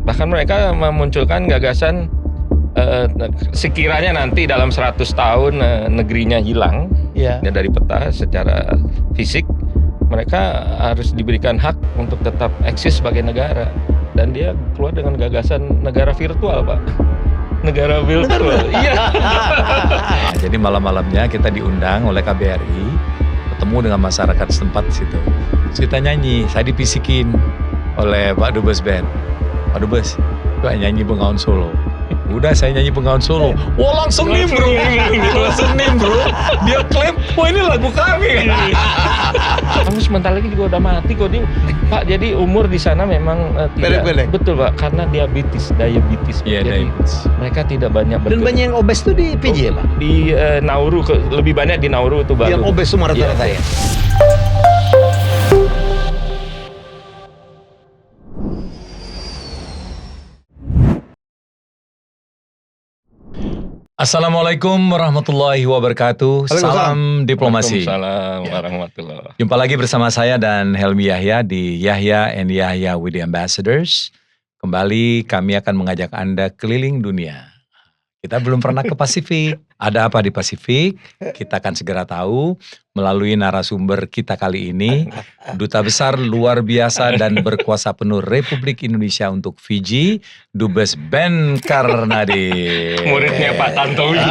Bahkan mereka memunculkan gagasan sekiranya nanti dalam 100 tahun negerinya hilang dari peta secara fisik, mereka harus diberikan hak untuk tetap eksis sebagai negara. Dan dia keluar dengan gagasan negara virtual, Pak. Negara virtual. Iya. Jadi malam-malamnya kita diundang oleh KBRI, ketemu dengan masyarakat setempat di situ. Terus kita nyanyi, saya dipisikin oleh Pak Dubes Band. Pak Dubes, coba nyanyi Bengawan Solo. Udah saya nyanyi Bengawan Solo. Wah langsung nimbrung. Langsung nimbrung. Dia klaim, wah ini lagu kami. Kamu sebentar lagi juga udah mati kok, Ding. Pak, jadi umur di sana memang tidak. Betul, Pak, karena diabetes. Iya, Jadi diabetes. mereka tidak banyak Dan banyak yang obes tuh di PJ ya, Pak? Di Nauru, lebih banyak di Nauru itu baru. Yang obes semua rata-rata ya? Assalamualaikum warahmatullahi wabarakatuh. Salam diplomasi. Waalaikumsalam warahmatullahi. Jumpa lagi bersama saya dan Helmi Yahya di Yahya and Yahya with the Ambassadors. Kembali kami akan mengajak Anda keliling dunia. Kita belum pernah ke Pasifik. Ada apa di Pasifik? Kita akan segera tahu melalui narasumber kita kali ini. Duta Besar luar biasa dan berkuasa penuh Republik Indonesia untuk Fiji, Dubes Ben Karnadi. Muridnya Pak Tantowi.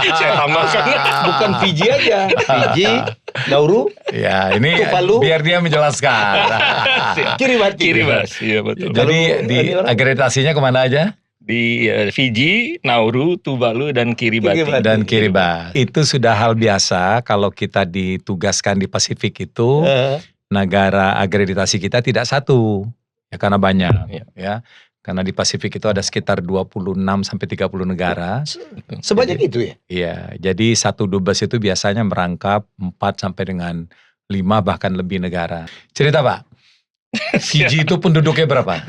Saya tambahkan. Bukan Fiji aja, Fiji, Nauru, Ya, ini Tuvalu. biar dia menjelaskan. Kiribati. Iya betul. Jadi di akreditasinya kemana aja? Di Fiji, Nauru, Tuvalu, dan Kiribati. Dan Kiribati. Itu sudah hal biasa kalau kita ditugaskan di Pasifik itu, negara akreditasi kita tidak satu. Ya karena banyak. Ya. Karena di Pasifik itu ada sekitar 26 sampai 30 negara. Sebanyak itu ya? Iya, jadi satu dubes itu biasanya merangkap 4 sampai dengan 5 bahkan lebih negara. Cerita Pak, Fiji itu penduduknya berapa?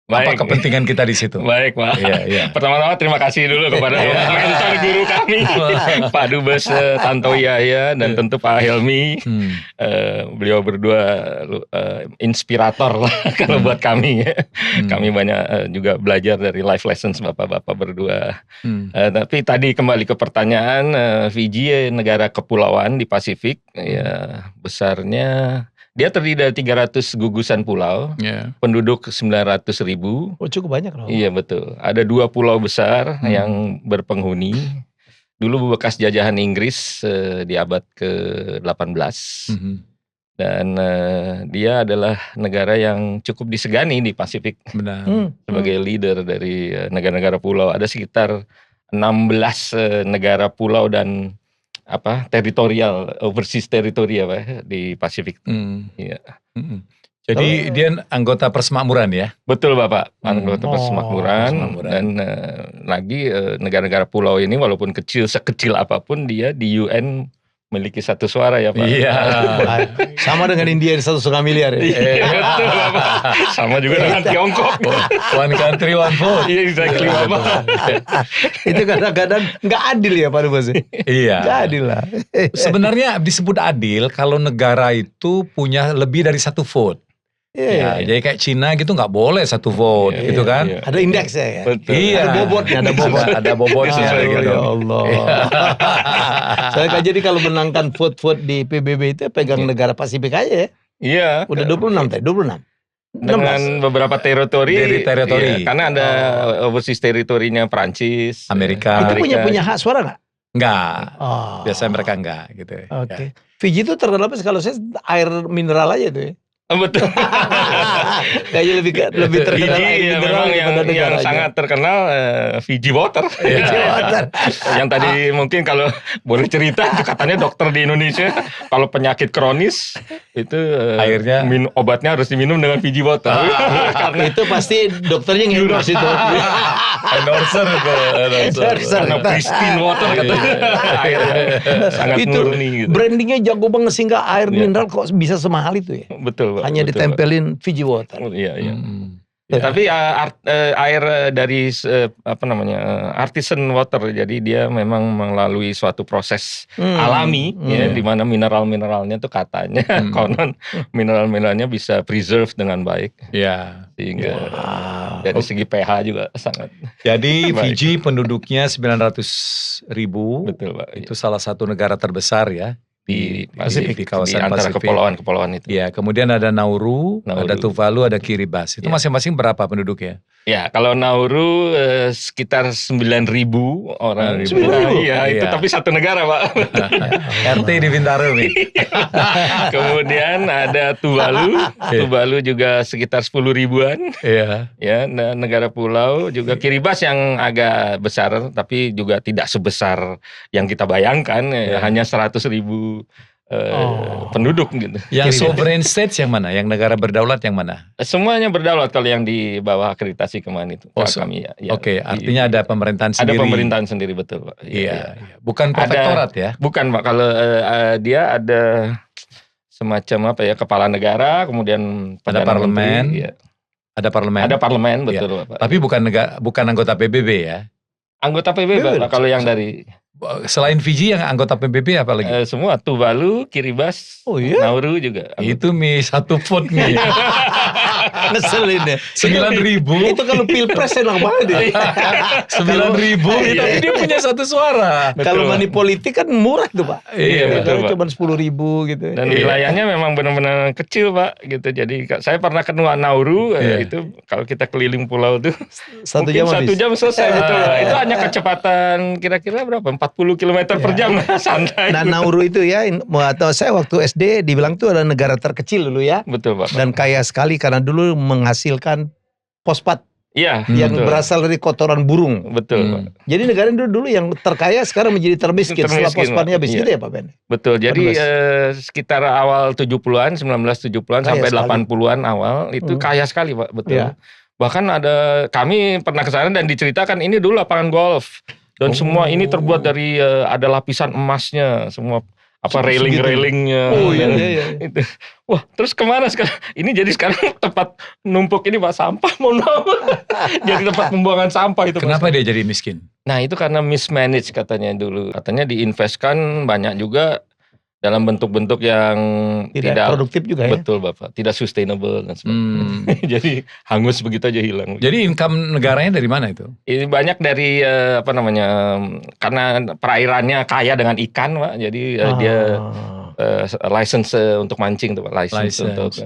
Apa kepentingan kita di situ? Baik, Pak. Iya. Pertama-tama terima kasih dulu kepada mentor guru kami, Pak Dubes Tantowi Yahya, dan tentu Pak Helmi. Beliau berdua inspirator lah kalau buat kami. Kami banyak juga belajar dari life lessons bapak-bapak berdua. Tapi tadi kembali ke pertanyaan, Fiji negara kepulauan di Pasifik, ya besarnya. Dia terdiri dari 300 gugusan pulau, penduduk 900.000. Oh cukup banyak loh. Iya betul. Ada 2 pulau besar yang berpenghuni. Dulu bekas jajahan Inggris di abad ke-18. Dan dia adalah negara yang cukup disegani di Pasifik. Benar. Sebagai leader dari negara-negara pulau. Ada sekitar 16 negara pulau dan teritorial, overseas territory di Pasifik. Iya. Jadi dia anggota persemakmuran ya? Betul Bapak, anggota persemakmuran. Dan lagi negara-negara pulau ini walaupun sekecil apapun dia di UN memiliki satu suara ya Pak. Iya. Sama dengan India 1,5 miliar ya? Betul Bapak. Sama juga dengan Tiongkok. One country, one vote. Iya exactly Bapak. Itu kadang-kadang nggak adil ya Pak Dubes? Iya. Nggak adil lah. Sebenarnya disebut adil kalau negara itu punya lebih dari satu vote. Iya. Jadi kayak Cina gitu nggak boleh satu vote gitu kan. Ada indeksnya ya? Betul. Iya. Ada bobotnya, Ada bobotnya gitu. Ya Allah. Saya kan jadi kalau menangkan vote-vote di PBB itu pegang negara Pasifik aja ya? Iya. Udah 26 tadi, 26. Dengan beberapa teritori. Dari teritori. Iya, karena ada overseas teritorinya Prancis, Amerika. Itu punya hak suara nggak? Enggak. Oh. Biasanya mereka enggak gitu. Oke. Fiji itu terkenal kalau saya air mineral aja tuh ya. Betul. Kayaknya lebih terkenal Fiji air mineral memang daripada yang negaranya. sangat terkenal Fiji Water. Yang tadi mungkin kalau boleh cerita itu katanya dokter di Indonesia kalau penyakit kronis itu airnya obatnya harus diminum dengan Fiji Water. Karena itu pasti dokternya ngendorse itu. endorser itu. Karena pristine water katanya. Airnya sangat Itu murni gitu. brandingnya jago banget sehingga air mineral kok bisa semahal itu ya. Betul Pak. Hanya betul, ditempelin Fiji Water. Pak. Iya. Tapi air dari artisan water, jadi dia memang melalui suatu proses alami ya, di mana mineral-mineralnya tuh katanya konon mineral-mineralnya bisa preserve dengan baik. Ya. Sehingga dari segi pH juga sangat. Jadi baik. Fiji penduduknya 900.000. Betul, Pak. Itu salah satu negara terbesar ya Di kawasan antara Pasifik. kepulauan itu. Ya, kemudian ada Nauru, ada Tuvalu, ada Kiribati. Itu masing-masing berapa penduduknya? Ya, kalau Nauru sekitar 9.000 orang. 9.000? Iya, itu tapi satu negara, Pak. RT di Bintaro nih. Kemudian ada Tuvalu. Tuvalu juga sekitar 10 ribuan. Iya. Ya, negara pulau. Juga Kiribati yang agak besar, tapi juga tidak sebesar yang kita bayangkan. Hanya 100.000 penduduk gitu. Yang sovereign states yang mana? Yang negara berdaulat yang mana? Semuanya berdaulat kalau yang di bawah akreditasi kemarin itu. Kami Oke, artinya ada pemerintahan sendiri. Ada pemerintahan sendiri, betul, Pak. Iya. Bukan protektorat ya? Bukan, Pak. Kalau dia ada semacam kepala negara, kemudian ada parlemen. Menteri, Ada parlemen. Ada parlemen, betul, Pak. Tapi bukan anggota PBB ya? Anggota PBB, Pak. Kalau yang dari selain Fiji yang anggota PBB apa lagi? Semua, Tuvalu, Kiribati, Nauru juga. Itu satu vote nih. Ngeselin ya. 9.000. Itu kalau pilpres enak banget ya. 9.000 tapi dia punya satu suara. Kalau money politik kan murah tuh, Pak. Iya, betul, Pak. Cuma 10.000 gitu. Dan wilayahnya memang benar-benar kecil, Pak, gitu. Jadi saya pernah ke Nauru, itu kalau kita keliling pulau tuh 1 jam mungkin 1 jam selesai, betul. Itu hanya kecepatan kira-kira berapa? 40 km per jam, santai. Nah, Nauru itu ya, atau saya waktu SD dibilang tuh adalah negara terkecil dulu ya. Betul, Pak. Dan kaya sekali karena dulu menghasilkan fosfat Iya, yang betul. berasal dari kotoran burung. Betul, Pak. Jadi negara dulu yang terkaya sekarang menjadi termiskin setelah fosfatnya habis gitu ya, Pak Ben? Betul. Jadi sekitar awal 70-an, 1970-an sampai 80-an awal itu kaya sekali, Pak, betul. Iya. Bahkan kami pernah ke sana dan diceritakan ini dulu lapangan golf. Dan semua ini terbuat dari ada lapisan emasnya, semua railing-railingnya. Oh iya. Itu. Wah, terus kemana sekarang? Ini jadi sekarang tempat numpuk ini, Pak, sampah, mohon maaf. Jadi tempat pembuangan sampah itu. Kenapa dia jadi miskin? Nah, itu karena mismanage katanya dulu. Katanya diinvestkan banyak juga dalam bentuk-bentuk yang tidak produktif juga ya. Betul, Bapak. Tidak sustainable dan sebagainya. Jadi hangus begitu aja hilang. Jadi income negaranya dari mana itu? Ini banyak dari karena perairannya kaya dengan ikan, Pak. Jadi dia license untuk mancing tuh, Pak. License untuk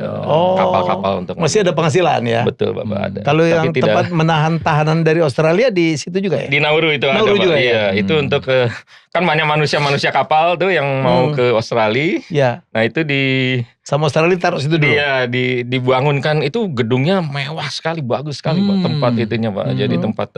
kapal-kapal untuk masih ada penghasilan ya. Betul, Bapak, ada. Kalau yang tempat menahan tahanan dari Australia di situ juga ya? Di Nauru itu Nauru ada, juga, Pak. Iya, itu untuk kan banyak manusia kapal tuh yang mau ke Australia. Ya. Nah, itu sama Australia taruh situ dulu. Iya, dibangunkan itu gedungnya mewah sekali, bagus sekali, Pak, tempat itunya, Pak. Jadi tempat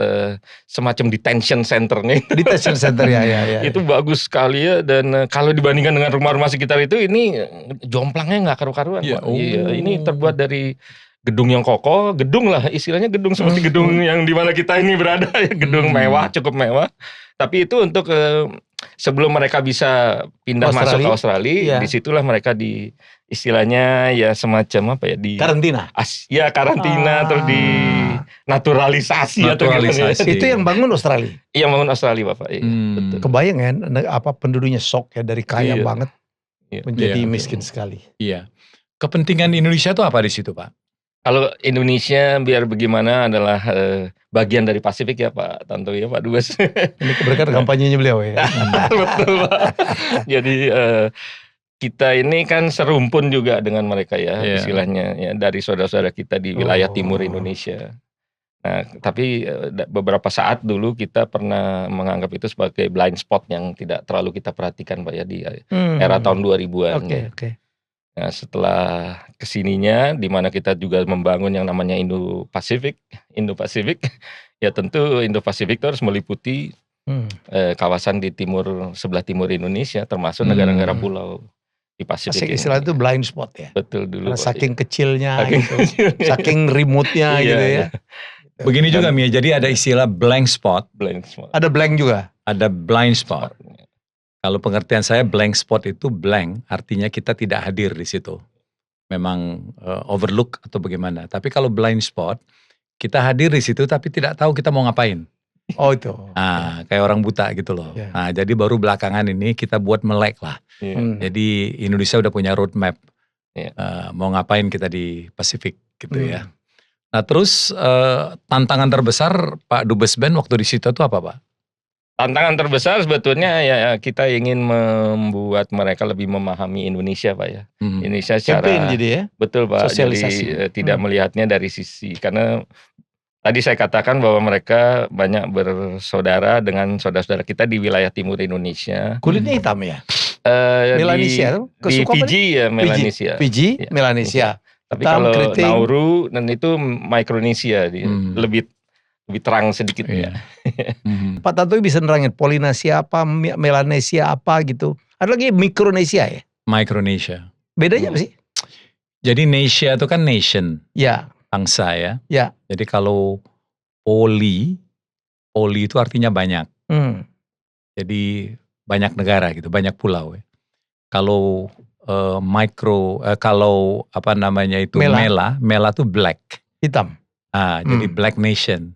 semacam detention centernya. Detention center ya. Itu bagus sekali ya, dan kalau dibandingkan dengan rumah-rumah sekitar itu, ini jomplangnya nggak karu-karuan, Pak. Iya, ini terbuat dari gedung yang kokoh, gedung lah istilahnya, gedung seperti gedung yang di mana kita ini berada ya, gedung mewah, cukup mewah. Tapi itu untuk sebelum mereka bisa pindah masuk ke Australia, disitulah mereka istilahnya ya semacam di karantina. Karantina, terus di naturalisasi. Itu yang bangun Australia. Yang bangun Australia, Bapak. Iya, betul. Kebayang kan penduduknya shock ya, dari kaya banget menjadi miskin sekali. Iya. Kepentingan Indonesia itu apa di situ, Pak? Kalau Indonesia biar bagaimana adalah bagian dari Pasifik ya, Pak Tanto ya, Pak Dubes. Ini berkat kampanyenya beliau ya. Betul, Pak. Jadi kita ini kan serumpun juga dengan mereka ya, istilahnya ya, dari saudara-saudara kita di wilayah timur Indonesia. Nah, tapi beberapa saat dulu kita pernah menganggap itu sebagai blind spot yang tidak terlalu kita perhatikan, Pak ya, di era tahun 2000-an. Oke. Nah, setelah kesininya, di mana kita juga membangun yang namanya Indo-Pasifik, ya tentu Indo-Pasifik itu harus meliputi kawasan di sebelah timur Indonesia, termasuk negara-negara pulau di Pasifik. Istilah itu blind spot ya. Betul dulu. Karena saking kecilnya, saking remote-nya gitu ya. Begini juga, Mia, jadi ada istilah blank spot. Ada blank juga. Ada blind spot. Kalau pengertian saya blank spot itu blank, artinya kita tidak hadir di situ. Memang overlook atau bagaimana. Tapi kalau blind spot, kita hadir di situ tapi tidak tahu kita mau ngapain. Oh itu. Nah, kayak orang buta gitu loh. Ya. Nah, jadi baru belakangan ini kita buat melek lah. Iya. Jadi Indonesia udah punya roadmap. Iya. Mau ngapain kita di Pasifik gitu ya. Hmm. Nah terus tantangan terbesar Pak Dubes Ben waktu di situ tuh apa Pak? Tantangan terbesar sebetulnya ya kita ingin membuat mereka lebih memahami Indonesia Pak ya. Indonesia Campaign secara jadi ya. betul Pak. Sosialisasi. Jadi tidak melihatnya dari sisi karena tadi saya katakan bahwa mereka banyak bersaudara dengan saudara-saudara kita di wilayah timur Indonesia. Kulitnya hitam ya. Di Melanesia tuh. Kesuka apa Fiji ya Melanesia. Fiji, Ya, Melanesia. Tapi Hitam, kalau keriting. Nauru dan itu Micronesia dia lebih terang sedikit. Iya. Pak Tantowi bisa nerangin Polinesia apa, Melanesia apa gitu. Ada lagi Mikronesia ya. Micronesia. Bedanya apa sih? Jadi Nesia itu kan nation, Ya, bangsa ya. ya. Jadi kalau poli itu artinya banyak. Jadi banyak negara gitu, banyak pulau ya. Kalau kalau apa namanya itu Mela tuh black. Hitam. Jadi black nation.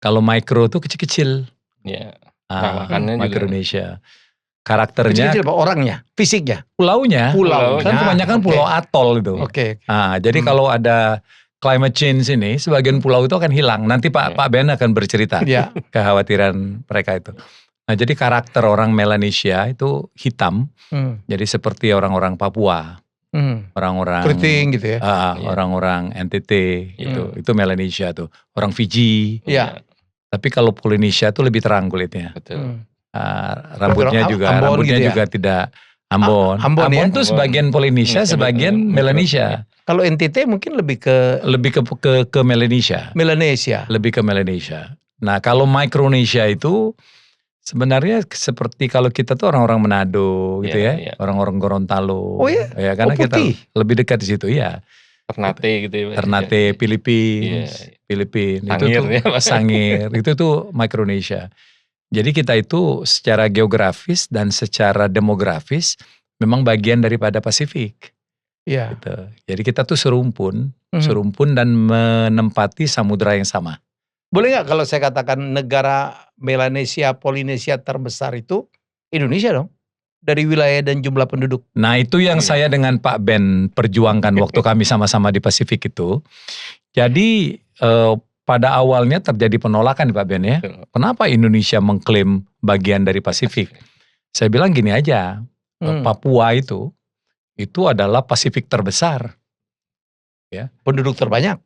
Kalau micro tuh kecil-kecil. Ya. Perawakannya juga. Micronesia. Karakternya, Kecil-kecil apa? Orangnya, fisiknya. pulaunya. Pulau. Kan kebanyakan pulau atol itu. Oke. Jadi kalau ada climate change ini, sebagian pulau itu akan hilang. Nanti Pak Ben akan bercerita Ya. kekhawatiran mereka itu. Nah, jadi karakter orang Melanesia itu hitam. Jadi seperti orang-orang Papua, orang-orang Keriting gitu ya. orang-orang NTT gitu. Itu Melanesia tuh. Orang Fiji. Iya. Tapi kalau Polinesia tuh lebih terang kulitnya. Betul. Rambutnya Ambon gitu ya? juga tidak Ambon. Ambon ya? tuh sebagian Polinesia, sebagian Melanesia. Kalau NTT mungkin lebih ke Lebih ke Melanesia. Melanesia. Lebih ke Melanesia. Nah, kalau Micronesia itu sebenarnya seperti kalau kita tuh orang-orang Manado gitu ya. Orang-orang Gorontalo. Oh iya? Ya, karena kita putih. lebih dekat di situ ya. Ternate gitu ya. Ternate, Filipina. Itu Sangir tuh ya, Pak. Sangir. Itu tuh Micronesia. Jadi kita itu secara geografis dan secara demografis memang bagian daripada Pasifik. Iya. Gitu. Jadi kita tuh serumpun dan menempati samudra yang sama. Boleh nggak kalau saya katakan negara Melanesia, Polinesia terbesar itu Indonesia dong? Dari wilayah dan jumlah penduduk. Nah itu yang saya dengan Pak Ben perjuangkan waktu kami sama-sama di Pasifik itu. Jadi pada awalnya terjadi penolakan Pak Ben ya. Kenapa Indonesia mengklaim bagian dari Pasifik? Saya bilang gini aja, Papua itu adalah Pasifik terbesar. Ya. Penduduk terbanyak.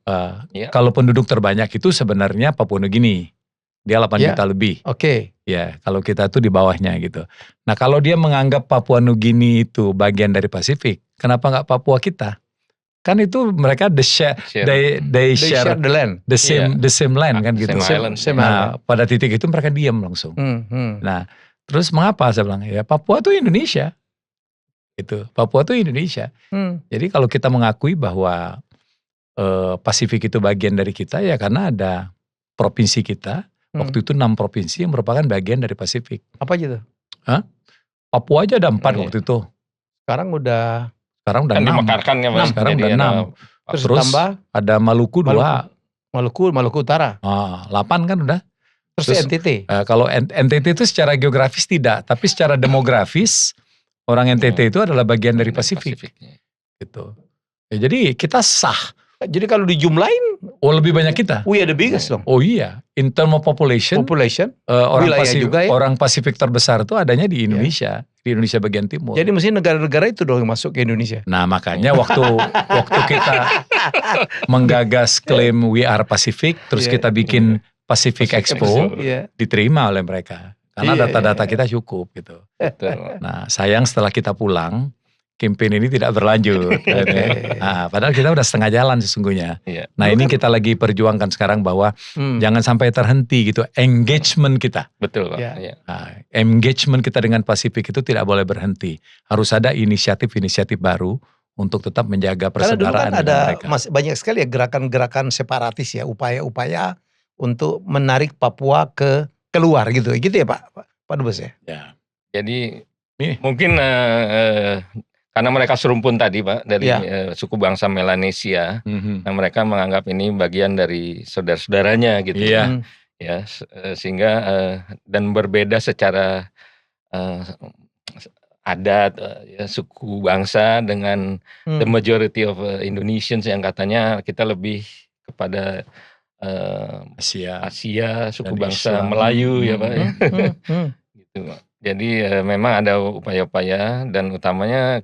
Kalau penduduk terbanyak itu sebenarnya Papua Nugini. Dia 8 juta lebih. Oke. Ya, kalau kita tuh di bawahnya gitu. Nah kalau dia menganggap Papua Nugini itu bagian dari Pasifik, kenapa nggak Papua kita? Kan itu mereka they share the land. the same land kan gitu. Same Nah pada titik itu mereka diam langsung. Nah terus mengapa saya bilang ya Papua tuh Indonesia. Itu Papua tuh Indonesia. Jadi kalau kita mengakui bahwa Pasifik itu bagian dari kita ya karena ada provinsi kita. Waktu itu 6 provinsi yang merupakan bagian dari Pasifik. Apa aja tuh? Papua aja ada 4 waktu itu. Sekarang udah 6. Dimekarkan ya Mas. Sekarang udah 6. Terus tambah ada Maluku 2. Maluku Utara. 8 kan udah. Terus NTT. Kalau NTT itu secara geografis tidak. Tapi secara demografis orang NTT itu adalah bagian dari Pasifik. Gitu. Ya, jadi kita sah. Jadi kalau dijumlahin, lebih banyak kita. we are the biggest dong. Oh iya, in term of population, orang Pasifik terbesar itu adanya di Indonesia, di Indonesia bagian timur. Jadi mesti negara-negara itu dong yang masuk ke Indonesia. Nah makanya waktu kita menggagas klaim We Are Pacific, terus kita bikin Pacific Expo, diterima oleh mereka. Karena data-data kita cukup gitu. Nah sayang setelah kita pulang, campaign ini tidak berlanjut. Nah, padahal kita udah setengah jalan sesungguhnya. Nah ini kita lagi perjuangkan sekarang bahwa jangan sampai terhenti gitu engagement kita. Betul Pak. Nah, engagement kita dengan Pasifik itu tidak boleh berhenti. Harus ada inisiatif-inisiatif baru untuk tetap menjaga persaudaraan dengan mereka. Karena ada banyak sekali ya gerakan-gerakan separatis ya, upaya-upaya untuk menarik Papua keluar gitu ya Pak Dubes ya. Jadi mungkin karena mereka serumpun tadi Pak dari Ya. suku bangsa Melanesia. Nah mereka menganggap ini bagian dari saudara-saudaranya gitu. Iya. Ya, sehingga dan berbeda secara adat, ya, suku bangsa dengan the majority of Indonesians yang katanya kita lebih kepada Asia, suku dan bangsa Islam. Melayu ya Pak ya. Gitu Pak. Jadi memang ada upaya-upaya dan utamanya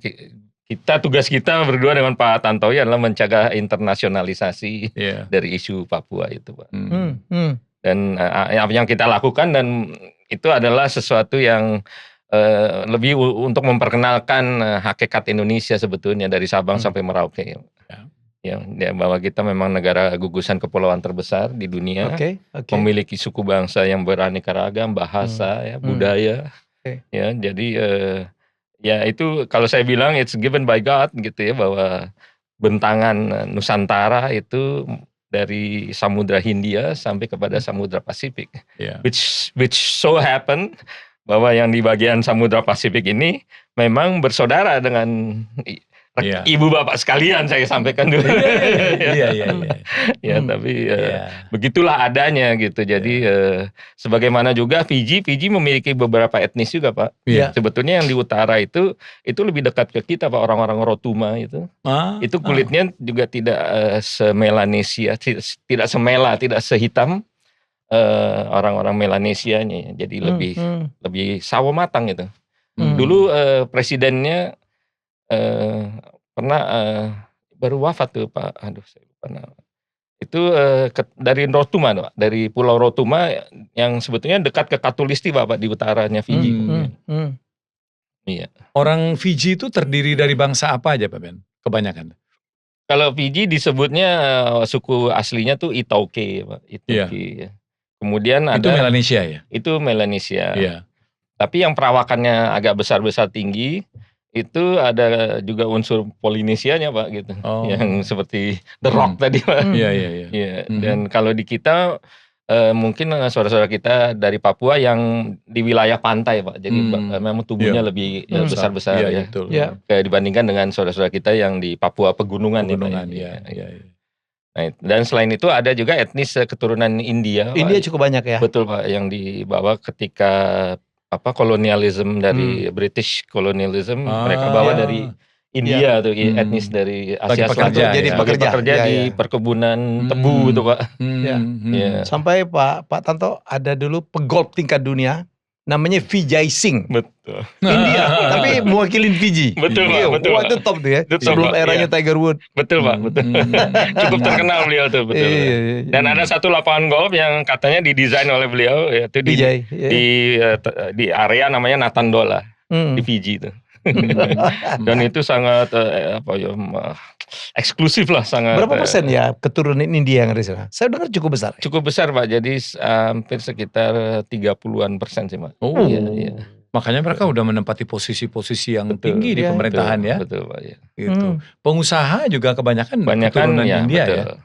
tugas kita berdua dengan Pak Tantowi adalah mencegah internasionalisasi dari isu Papua itu Pak. Dan yang kita lakukan dan itu adalah sesuatu yang lebih untuk memperkenalkan hakikat Indonesia sebetulnya dari Sabang sampai Merauke. Ya, bahwa kita memang negara gugusan kepulauan terbesar di dunia, memiliki suku bangsa yang beraneka ragam, bahasa, ya, budaya. Ya, jadi ya itu kalau saya bilang it's given by God gitu ya, bahwa bentangan Nusantara itu dari Samudra Hindia sampai kepada Samudra Pasifik, which so happen bahwa yang di bagian Samudra Pasifik ini memang bersaudara dengan ibu bapak sekalian, saya sampaikan dulu. Tapi begitulah adanya gitu. Jadi sebagaimana juga Fiji memiliki beberapa etnis juga Pak. Sebetulnya yang di utara itu lebih dekat ke kita Pak, orang-orang Rotuma itu. Itu kulitnya juga tidak semelanesia, tidak semela, tidak sehitam orang-orang Melanesianya. Jadi lebih sawo matang itu. Dulu presidennya pernah baru wafat tuh Pak, saya lupa nama. Itu dari Rotuma Pak, dari Pulau Rotuma yang sebetulnya dekat ke Katulistiwa Pak di utaranya Fiji. Iya. Orang Fiji itu terdiri dari bangsa apa aja Pak Ben? Kebanyakan. Kalau Fiji disebutnya suku aslinya tuh Itaukei Pak, Itaukei. Kemudian ada itu Melanesia ya? Itu Melanesia. Tapi yang perawakannya agak besar-besar tinggi itu ada juga unsur Polinesianya Pak gitu, yang seperti The Rock tadi Pak. Dan kalau di kita mungkin saudara-saudara kita dari Papua yang di wilayah pantai Pak, jadi memang tubuhnya lebih besar-besar dibandingkan dengan saudara-saudara kita yang di Papua pegunungan. Nah, dan selain itu ada juga etnis keturunan India. India cukup banyak ya. Betul Pak, yang dibawa ketika kolonialisme dari British colonialism, mereka bawa dari India tuh etnis dari Asia Selatan. Jadi pekerja di perkebunan tebu itu Pak. Sampai Pak Tanto ada dulu pegolf tingkat dunia namanya Vijay Singh. Betul. India, tapi mewakilin Fiji. Betul Pak, betul. Wah, itu top tuh ya. Sebelum eranya Tiger Woods. Betul Pak, betul. Cukup terkenal beliau tuh, betul. Dan ada satu lapangan golf yang katanya didesain oleh beliau, yaitu di area namanya Natandola di Fiji itu. Dan itu sangat eksklusif lah, sangat. Berapa persen ya keturunan India yang ada di sana? Saya dengar cukup besar. Cukup besar Pak, jadi hampir sekitar 30% sih Pak. Iya. Makanya mereka udah menempati posisi-posisi yang tinggi di pemerintahan ya. Betul Pak. Gitu. Pengusaha juga kebanyakan keturunan India ya.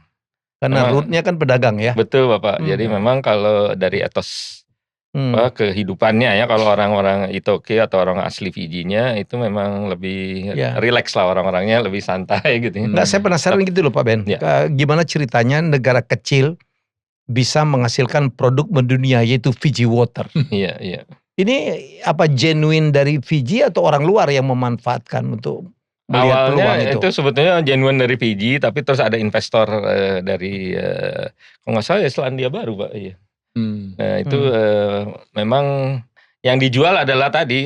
Karena rootnya kan pedagang ya. Betul Bapak. Jadi memang kalau dari etos kehidupannya ya, kalau orang-orang Itoke atau orang asli Fijinya itu memang lebih rileks lah, orang-orangnya lebih santai gitu. Enggak, saya penasaran gitu loh Pak Ben. Gimana ceritanya negara kecil bisa menghasilkan produk mendunia yaitu Fiji Water. Iya. Ini apa genuine dari Fiji atau orang luar yang memanfaatkan untuk melihat peluang itu? Itu sebetulnya genuine dari Fiji, tapi terus ada investor dari kalau nggak salah Selandia Baru Pak. Iya. Nah itu memang yang dijual adalah tadi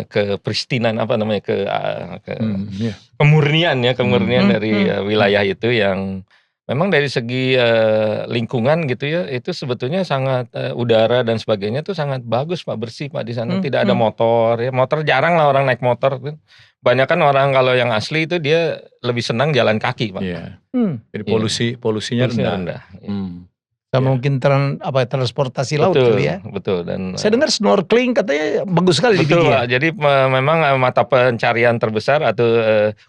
keperistinan kemurnian dari wilayah itu yang memang dari segi lingkungan gitu ya, itu sebetulnya sangat udara dan sebagainya tuh sangat bagus Pak, bersih Pak di sana. Tidak ada motor ya, motor jarang lah orang naik motor. Banyak kan orang kalau yang asli itu dia lebih senang jalan kaki Pak. Jadi polusinya rendah. Sama mungkin transportasi laut kali ya. Betul. Dan saya dengar snorkeling katanya bagus sekali di Fiji. Betul Pak, jadi memang mata pencarian terbesar atau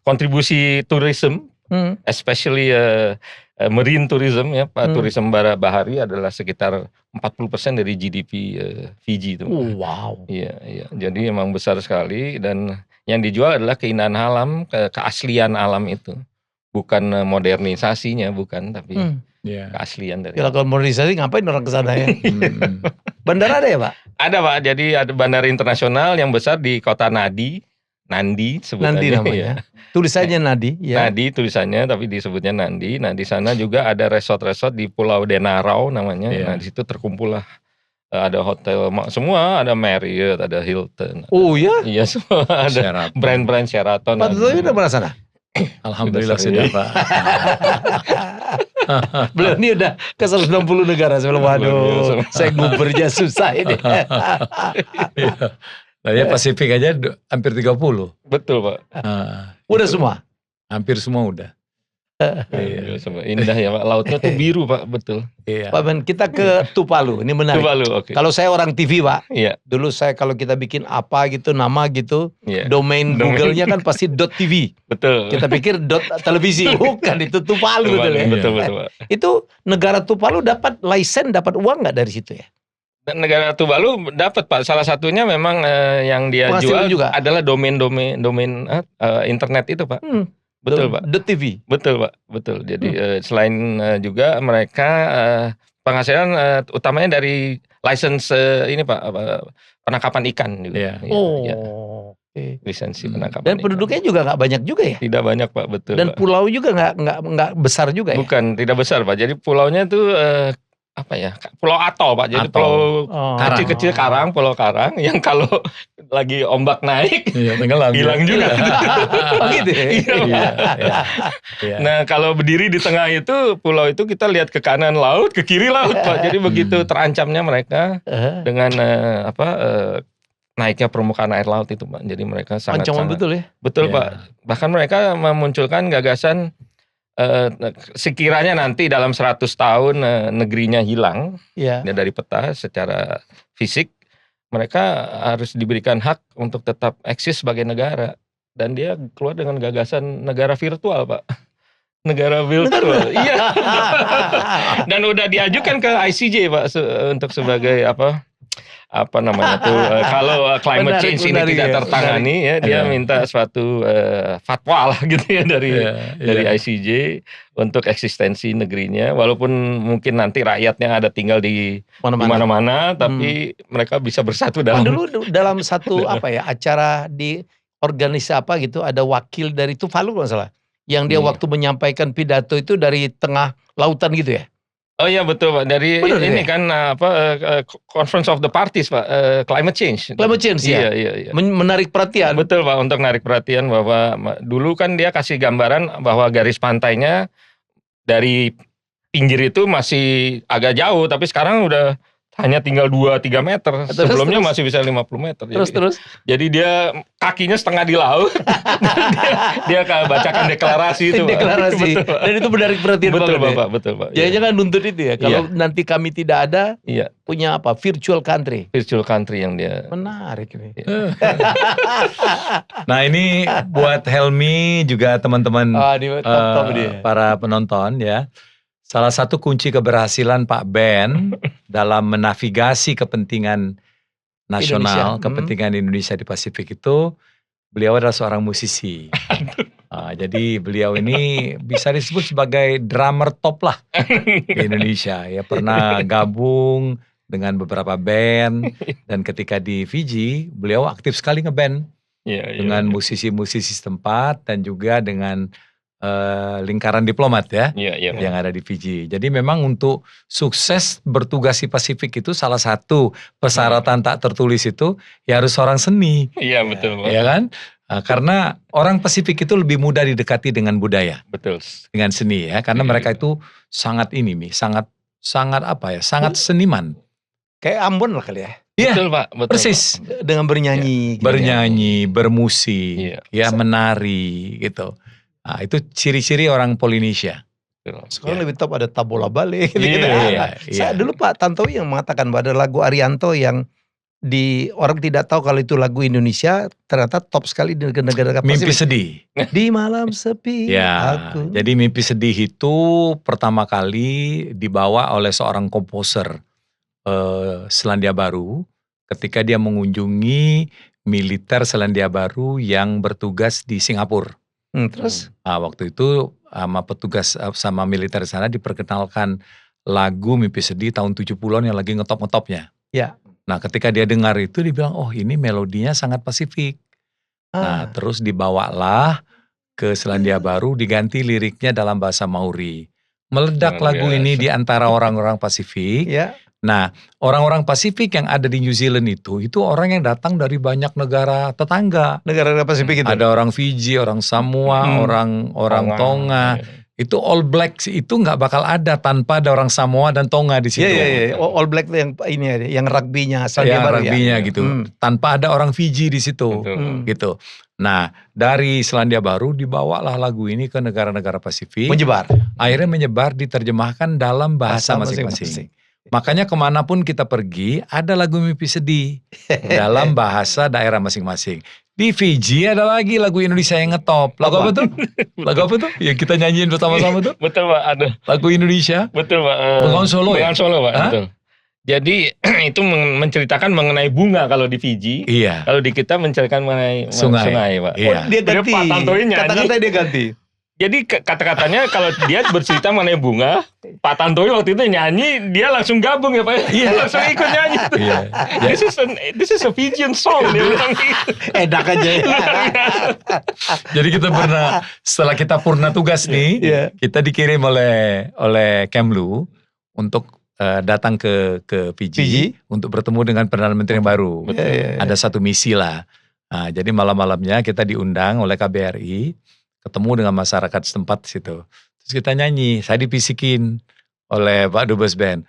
kontribusi tourism, especially marine tourism ya Pak, tourism bahari adalah sekitar 40% dari GDP Fiji itu. Wow. Iya. Jadi memang besar sekali dan yang dijual adalah keindahan alam, keaslian alam itu. Bukan modernisasinya, bukan, tapi Ya. keaslian dari Ya kalau modernisasi ngapain orang ke sana ya? Bandara ada ya Pak? Ada Pak, jadi ada bandara internasional yang besar di kota Nandi sebutannya. Nandi namanya. Tulisannya Nadi. Ya. Nandi tulisannya tapi disebutnya Nandi. Nah di sana juga ada resort-resort di Pulau Denarau namanya. Iya. Nah di situ terkumpul lah ada hotel semua, ada Marriott, ada Hilton. Oh ya? Iya semua ada Sheraton. brand-brand Sheraton. Pak Tantowi udah pernah sana? Alhamdulillah Sudah sudah Pak. Beliau ini udah ke 160 negara sebelum Luar waduh, biasa. saya ngubernya susah ini. Iya. Nah, ya Pasifik aja hampir 30. Betul Pak. Udah Itu semua? hampir semua udah. Iya. Indah ya Pak. Lautnya tuh biru Pak, betul. Iya. Pak Ben, kita ke Tuvalu. Ini menarik. Tuvalu, oke. Kalau saya orang TV Pak, Iya, dulu saya kalau kita bikin apa gitu, nama gitu, iya. domain Domain. Google-nya kan pasti .tv. Betul. Kita pikir televisi, bukan itu Tuvalu betul ya. Betul, betul Pak. Itu negara Tuvalu dapat license, dapat uang nggak dari situ ya? Dan negara Tuvalu dapat Pak. Salah satunya memang yang dia Penghasilan jual juga? adalah domain internet itu Pak. Betul Pak. .tv. Betul Pak. Betul. Jadi selain juga mereka penghasilan utamanya dari license ini Pak, penangkapan ikan juga. Iya. Iya, Oh. iya. Oke. Lisensi penangkapan Dan ikan. penduduknya juga nggak banyak juga ya? Tidak banyak Pak, betul Dan Pak. pulau juga nggak besar juga ya? Bukan, tidak besar Pak. Jadi pulaunya itu apa ya? Pulau atol Pak. Jadi Atol. pulau Oh. kecil-kecil karang, pulau karang yang kalau lagi ombak naik Iya, tenggelam. hilang juga. Oh gitu ya? Iya, Pak. Iya, iya. Iya. Nah kalau berdiri di tengah itu pulau itu kita lihat ke kanan laut, ke kiri laut Pak. Jadi begitu terancamnya mereka dengan naiknya permukaan air laut itu Pak. Jadi mereka sangat Ancaman betul ya? betul Iya. Pak. Bahkan mereka memunculkan gagasan sekiranya nanti dalam 100 tahun negerinya hilang Iya. ya, dari peta secara fisik, mereka harus diberikan hak untuk tetap eksis sebagai negara. Dan dia keluar dengan gagasan negara virtual Pak. Negara virtual. Iya. Dan udah diajukan ke ICJ Pak untuk sebagai apa namanya tuh kalau climate Menarik, change ini menarik tidak ya, tertangani ya, dia Iya. minta suatu fatwa lah gitu ya dari Iya. ICJ untuk eksistensi negerinya, walaupun mungkin nanti rakyatnya ada tinggal di Mana-mana. mana-mana tapi mereka bisa bersatu Kan dalam dulu dalam satu acara di organisasi apa gitu ada wakil dari Tuvalu kalau nggak salah, yang dia Iya. waktu menyampaikan pidato itu dari tengah lautan gitu ya? Oh iya betul Pak, dari Benar, ini ya? kan Conference of the Parties Pak, climate change. Climate change ya? Iya. Menarik perhatian. Betul Pak, untuk narik perhatian bahwa dulu kan dia kasih gambaran bahwa garis pantainya dari pinggir itu masih agak jauh, tapi sekarang udah hanya tinggal 2-3 meter. Sebelumnya masih bisa 50 meter. Terus. Jadi dia kakinya setengah di laut. dia bacakan deklarasi itu Pak. Deklarasi. Betul, Pak. Dan itu menarik perhatian Betul banget ya? Bapak, betul Pak. Jangan nuntut itu ya. Kalau nanti kami tidak ada, Iya, punya apa? Virtual country. virtual country yang dia. Menarik ini. Nah ini buat Helmi juga teman-teman Ah, ini top dia. para penonton ya. Salah satu kunci keberhasilan Pak Ben dalam menavigasi kepentingan nasional, Indonesia. kepentingan Indonesia di Pasifik itu, beliau adalah seorang musisi. Jadi beliau ini bisa disebut sebagai drummer top lah di Indonesia. Ya pernah gabung dengan beberapa band dan ketika di Fiji beliau aktif sekali ngeband Iya, dengan musisi-musisi setempat dan juga dengan lingkaran diplomat ya Iya. yang ada di Fiji. Jadi memang untuk sukses bertugas di Pasifik itu salah satu persyaratan tak tertulis itu ya harus orang seni, Iya, betul Pak. ya kan? Karena orang Pasifik itu lebih mudah didekati dengan budaya, Betul. dengan seni ya, karena Iya. mereka itu sangat sangat apa ya, sangat seniman. Kayak Ambon lah kali ya. Iya, Betul Pak, betul. persis. Dengan bernyanyi. gitu ya. Bernyanyi, bermusik, Iya. ya menari gitu. Nah, itu ciri-ciri orang Polinesia. Betul. Sekarang Ya. lebih top ada Tabola Bale. Gitu. Iya, Saya iya. dulu Pak Tantowi yang mengatakan bahwa ada lagu Arianto yang orang tidak tahu kalau itu lagu Indonesia, ternyata top sekali di negara-negara Mimpi Pasifik. sedih. Di malam sepi Ya, aku. jadi Mimpi Sedih itu pertama kali dibawa oleh seorang komposer Selandia Baru ketika dia mengunjungi militer Selandia Baru yang bertugas di Singapura. Terus? Waktu itu sama petugas sama militer di sana diperkenalkan lagu Mimpi Sedih tahun 70-an yang lagi ngetop-ngetopnya. Ya. Nah ketika dia dengar itu dia bilang, oh ini melodinya sangat Pasifik. Nah terus dibawalah ke Selandia Baru, diganti liriknya dalam bahasa Maori. Meledak lagu ini di antara orang-orang Pasifik. Ya. Nah orang-orang Pasifik yang ada di New Zealand itu orang yang datang dari banyak negara tetangga. Negara-negara Pasifik itu. Ada orang Fiji, orang Samoa, orang Tonga. Itu All Blacks itu nggak bakal ada tanpa ada orang Samoa dan Tonga di situ. Iya. All Black itu yang ini, yang rugby-nya Selandia Baru rugby-nya gitu. Tanpa ada orang Fiji di situ, gitu. Nah, dari Selandia Baru dibawalah lagu ini ke negara-negara Pasifik. Menyebar. Akhirnya menyebar, diterjemahkan dalam bahasa masing-masing. Makanya kemanapun kita pergi, ada lagu Mimpi Sedih dalam bahasa daerah masing-masing. Di Fiji ada lagi lagu Indonesia yang ngetop. Lagu apa tuh? Lagu apa tuh? Yang kita nyanyiin bersama-sama tuh? Betul Pak, ada. Lagu Indonesia? Betul Pak. Bengawan Solo ya? Bengawan Solo Pak, betul. Jadi itu menceritakan mengenai bunga kalau di Fiji. Iya. Kalau di kita menceritakan mengenai sungai Pak. Iya. Oh, dia ganti. Pak Tantowi nyanyi. Kata-kata dia ganti. Jadi kata-katanya kalau dia bercerita mengenai bunga, Pak Tantowi waktu itu nyanyi, dia langsung gabung ya Pak. Iya, langsung ikut nyanyi. Iya. This is a Fijian song dia bilang gitu. Enak aja ya. Jadi kita pernah setelah kita purna tugas nih, kita dikirim oleh Kemlu untuk datang ke Fiji untuk bertemu dengan Perdana Menteri yang baru. Ada satu misi lah. Nah, jadi malam-malamnya kita diundang oleh KBRI. Ketemu dengan masyarakat setempat situ. Terus kita nyanyi, saya dibisikin oleh Pak Dubes Band.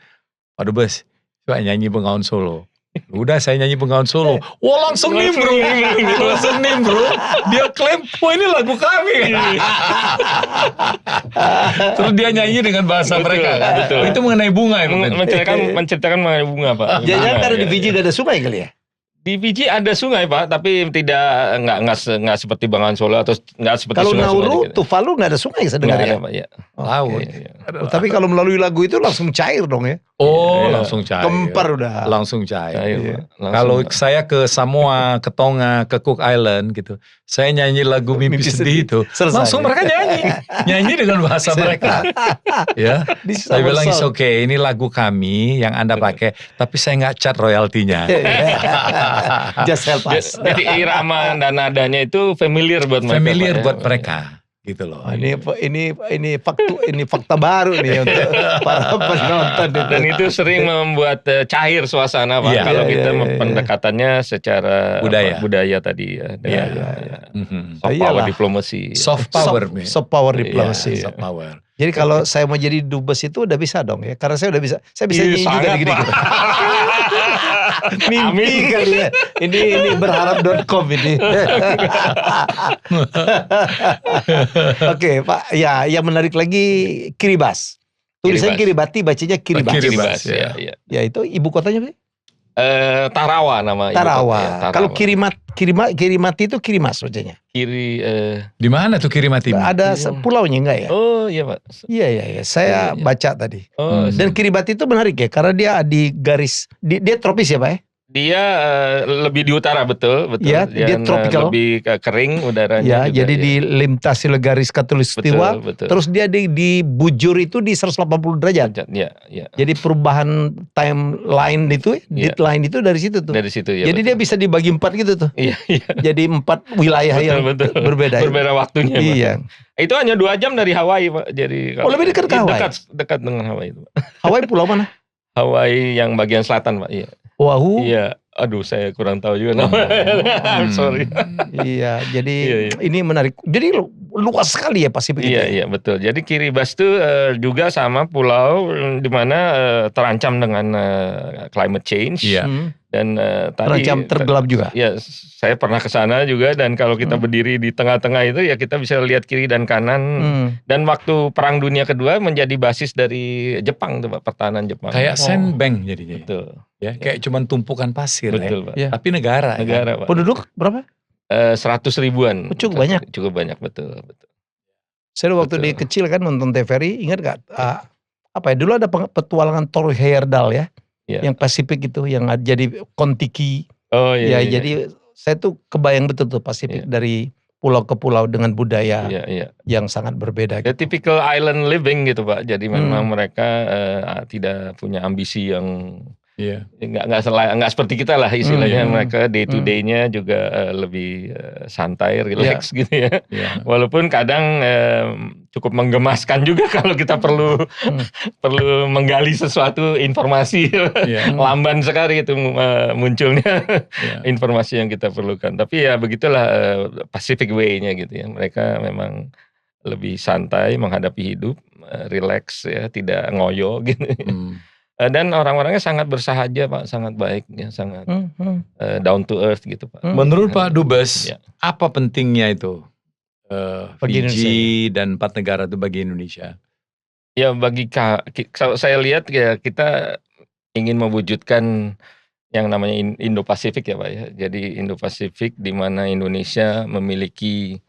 Pak Dubes, coba nyanyi Bengawan Solo. Udah saya nyanyi Bengawan Solo. Wah langsung nimbrung. Langsung nimbrung. Dia klaim, wah ini lagu kami. Terus dia nyanyi dengan bahasa mereka. Betul. Itu mengenai bunga ya. Menceritakan mengenai bunga Pak. Jangan karena di Fiji gak ada sungai kali ya? Di Fiji ada sungai Pak, tapi nggak seperti Bengawan Solo atau nggak seperti kalau sungai-sungai. Kalau Nauru, Tuvalu nggak ada sungai saya dengar ya? Pak, ya. Laut. Tapi kalau melalui lagu itu langsung cair dong ya? Langsung cair. Kempar udah. Langsung cair. Langsung. Kalau saya ke Samoa, ke Tonga, ke Cook Island gitu, saya nyanyi lagu Mimpi Sedih itu, langsung mereka nyanyi dengan bahasa mereka. Ya, saya bilang it's okay, ini lagu kami yang Anda pakai, tapi saya nggak cat royaltinya. Just help us. Jadi irama dan nadanya itu familiar buat mereka. Familiar buat mereka. Gitu loh. Ini fakta baru nih untuk para penonton. Dan itu sering membuat cair suasana Pak. Kalau kita pendekatannya secara budaya tadi ya. Soft power diplomasi. Soft power diplomasi. Soft power. Jadi kalau saya mau jadi dubes itu udah bisa dong ya. Karena saya udah bisa. Saya bisa nyanyi juga gini-gini. Mimpi kali ya. Ini berharap.com ini. Oke Pak. Ya yang menarik lagi Kiribati. Tulisan Kiribati bacanya Kiribati. Ya itu ibu kotanya apa? Tarawa nama. Tarawa. Kalau Kirimati itu Kirimas bacanya. Di mana tuh Kirimati? Ada pulaunya enggak ya? Oh iya Pak. Iya. Saya baca tadi. Dan Kiribati itu menarik ya, karena dia di garis, dia tropis ya Pak ya? Dia lebih di utara betul. Ya, dia tropical. Lebih kering udaranya. Ya, jadi dilintasi oleh garis khatulistiwa. Terus dia di bujur itu di 180 derajat. Ya. Jadi perubahan timeline itu, deadline itu dari situ tuh. Dari situ ya. Jadi dia bisa dibagi 4 gitu tuh. Iya. Jadi 4 wilayah yang berbeda. Berbeda waktunya. Iya. Pak. Itu hanya 2 jam dari Hawaii Pak. Jadi lebih dekat ke Hawaii. Dekat dengan Hawaii itu. Hawaii pulau mana? Hawaii yang bagian selatan Pak. Iya. Wahoo. Iya, aduh saya kurang tahu juga namanya. I'm sorry. Iya, jadi ini menarik. Jadi luas sekali ya Pasifik. Iya, betul. Jadi Kiribati itu juga sama pulau di mana terancam dengan climate change. Iya. Dan terancam tenggelam juga. Ya, saya pernah ke sana juga, dan kalau kita berdiri di tengah-tengah itu ya kita bisa lihat kiri dan kanan. Dan waktu Perang Dunia Kedua menjadi basis dari Jepang tuh Pak, pertahanan Jepang. Kayak sandbank jadinya. Betul. Ya, kayak cuman tumpukan pasir. Betul Pak. Ya. Tapi negara Pak. Penduduk berapa? 100 ribuan. Cukup banyak. Cukup banyak, betul. Saya waktu dia kecil kan nonton TVRI, ingat gak? Apa ya, dulu ada petualangan Thor Heyerdahl ya. Yang Pasifik itu, yang jadi Kontiki. Oh iya. Jadi Saya tuh kebayang betul tuh Pasifik dari pulau ke pulau dengan budaya yang sangat berbeda. Ya, typical island living gitu Pak. Jadi memang mereka tidak punya ambisi yang nggak seperti kita lah istilahnya. Mereka day to day-nya juga lebih santai, relax gitu ya. Walaupun kadang cukup menggemaskan juga kalau kita perlu menggali sesuatu informasi lamban sekali itu munculnya informasi yang kita perlukan. Tapi ya begitulah Pacific Way-nya gitu ya. Mereka memang lebih santai menghadapi hidup, relax ya, tidak ngoyo gitu. Dan orang-orangnya sangat bersahaja Pak, sangat baik ya, sangat down to earth gitu Pak. Menurut Pak Dubes, apa pentingnya itu Bagi Fiji dan 4 negara itu bagi Indonesia? Ya kalau saya lihat ya kita ingin mewujudkan yang namanya Indo-Pasifik ya Pak ya. Jadi Indo-Pasifik di mana Indonesia memiliki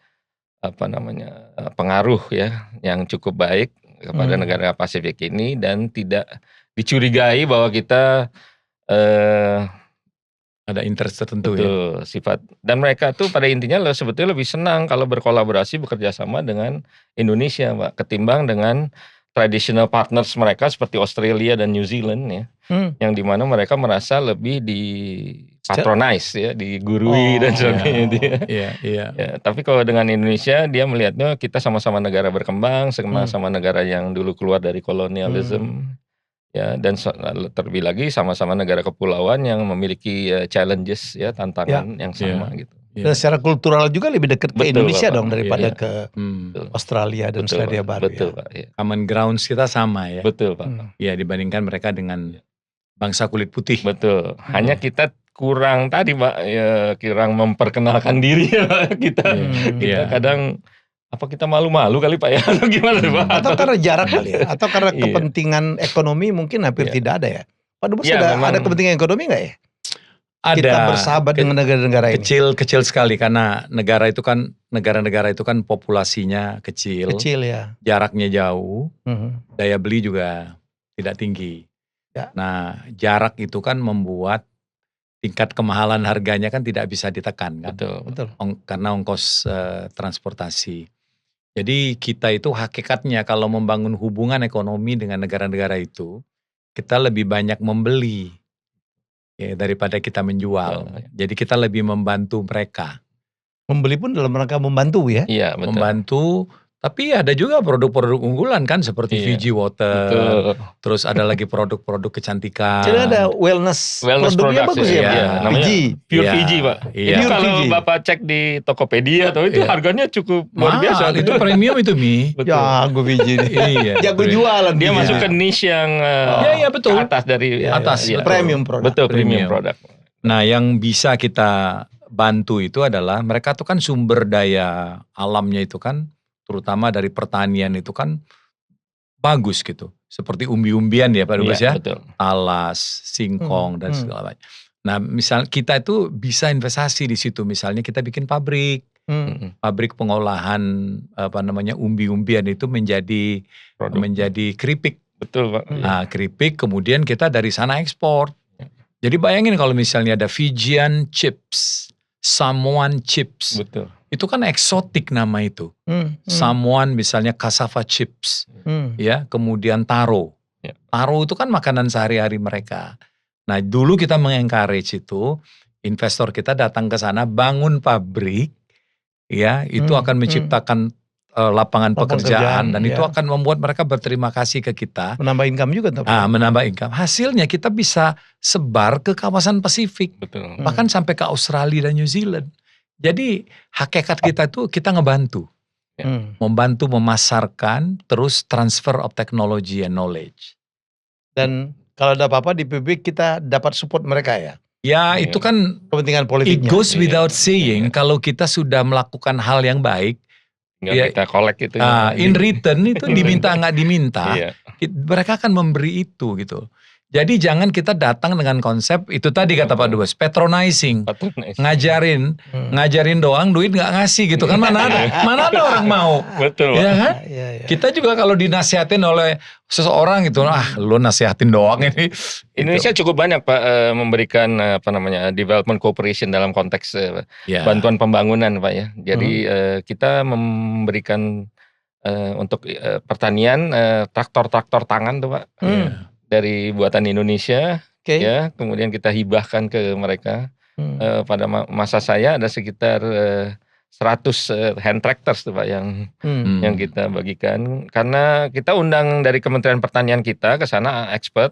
pengaruh ya yang cukup baik kepada negara Pasifik ini dan tidak dicurigai bahwa kita ada interest tertentu sifat, dan mereka tuh pada intinya sebetulnya lebih senang kalau berkolaborasi bekerja sama dengan Indonesia Pak, ketimbang dengan traditional partners mereka seperti Australia dan New Zealand ya, yang dimana mereka merasa lebih di patronize ya, digurui dan sebagainya. Ya, tapi kalau dengan Indonesia dia melihatnya kita sama-sama negara berkembang, sama-sama negara yang dulu keluar dari kolonialisme. Ya, dan terlebih lagi sama-sama negara kepulauan yang memiliki challenges ya, tantangan yang sama gitu. Dan secara kultural juga lebih dekat ke Indonesia Bapak, dong daripada ke Australia dan Selandia Baru. Betul Pak. Ya. Common grounds kita sama ya. Betul Pak. Ya, dibandingkan mereka dengan bangsa kulit putih. Betul. Hanya kita kurang tadi Pak, ya kurang memperkenalkan diri ya Pak. Kita kadang apa kita malu-malu kali Pak ya, atau gimana Pak? Atau karena jarak kali ya, atau karena kepentingan ekonomi mungkin hampir tidak ada ya. Pak Dubes ada kepentingan ekonomi nggak ya? Ada. Kita bersahabat dengan negara-negara ini. Kecil sekali karena negara-negara itu kan populasinya kecil. Kecil ya. Jaraknya jauh, daya beli juga tidak tinggi. Ya. Nah, jarak itu kan membuat tingkat kemahalan harganya kan tidak bisa ditekan kan. Betul. Karena ongkos transportasi. Jadi kita itu hakikatnya kalau membangun hubungan ekonomi dengan negara-negara itu, kita lebih banyak membeli ya, daripada kita menjual. Jadi kita lebih membantu mereka. Membeli pun dalam rangka membantu ya? Iya, betul. Membantu. Tapi ada juga produk-produk unggulan kan seperti Fiji Water. Terus ada lagi produk-produk kecantikan. Jadi ada wellness produknya bagus ya, namanya Pure Fiji Pak. Itu kalau Bapak cek di Tokopedia atau itu harganya cukup luar biasa. Itu premium itu Mi. Jago Fiji ini. Jago jualan. Dia masuk ke niche yang betul. Ke atas dari premium produk. Betul, premium produk. Nah, yang bisa kita bantu itu adalah mereka tuh kan sumber daya alamnya itu kan terutama dari pertanian itu kan bagus gitu. Seperti umbi-umbian ya Pak Dubes ya. Betul. Talas, singkong dan segala macam. Nah, misal kita itu bisa investasi di situ. Misalnya kita bikin pabrik. Pabrik pengolahan umbi-umbian itu menjadi keripik. Betul Pak. Nah, keripik kemudian kita dari sana ekspor. Jadi bayangin kalau misalnya ada Fijian chips, Samoan chips. Betul. Itu kan eksotik nama itu. Samoan misalnya cassava chips. Ya, kemudian taro. Taro itu kan makanan sehari-hari mereka. Nah, dulu kita mengencourage itu, investor kita datang ke sana bangun pabrik, ya, itu akan menciptakan lapangan pekerjaan dan itu akan membuat mereka berterima kasih ke kita. Menambah income juga tuh. Menambah income. Hasilnya kita bisa sebar ke kawasan Pasifik. Betul. Bahkan sampai ke Australia dan New Zealand. Jadi hakikat kita itu kita ngebantu. Membantu memasarkan terus transfer of technology and knowledge. Dan kalau ada apa-apa di PBB kita dapat support mereka ya? Ya itu kan kepentingan politiknya. It goes without saying kalau kita sudah melakukan hal yang baik. Kita collect itu. In return itu diminta nggak diminta. Mereka akan memberi itu gitu. Jadi jangan kita datang dengan konsep itu tadi kata Pak Dubes, patronizing, ngajarin doang, duit nggak ngasih gitu kan, mana ada orang mau, Betul, Pak. ya kan? Iya. Kita juga kalau dinasihatin oleh seseorang gitu, lu nasihatin doang ini. Indonesia cukup banyak Pak memberikan development cooperation dalam konteks Ya. bantuan pembangunan Pak ya. Jadi kita memberikan untuk pertanian traktor-traktor tangan tuh Pak. Ya. Dari buatan Indonesia, Oke. ya, kemudian kita hibahkan ke mereka. Pada masa saya ada sekitar 100 hand tractors tuh Pak yang kita bagikan, karena kita undang dari Kementerian Pertanian kita ke sana expert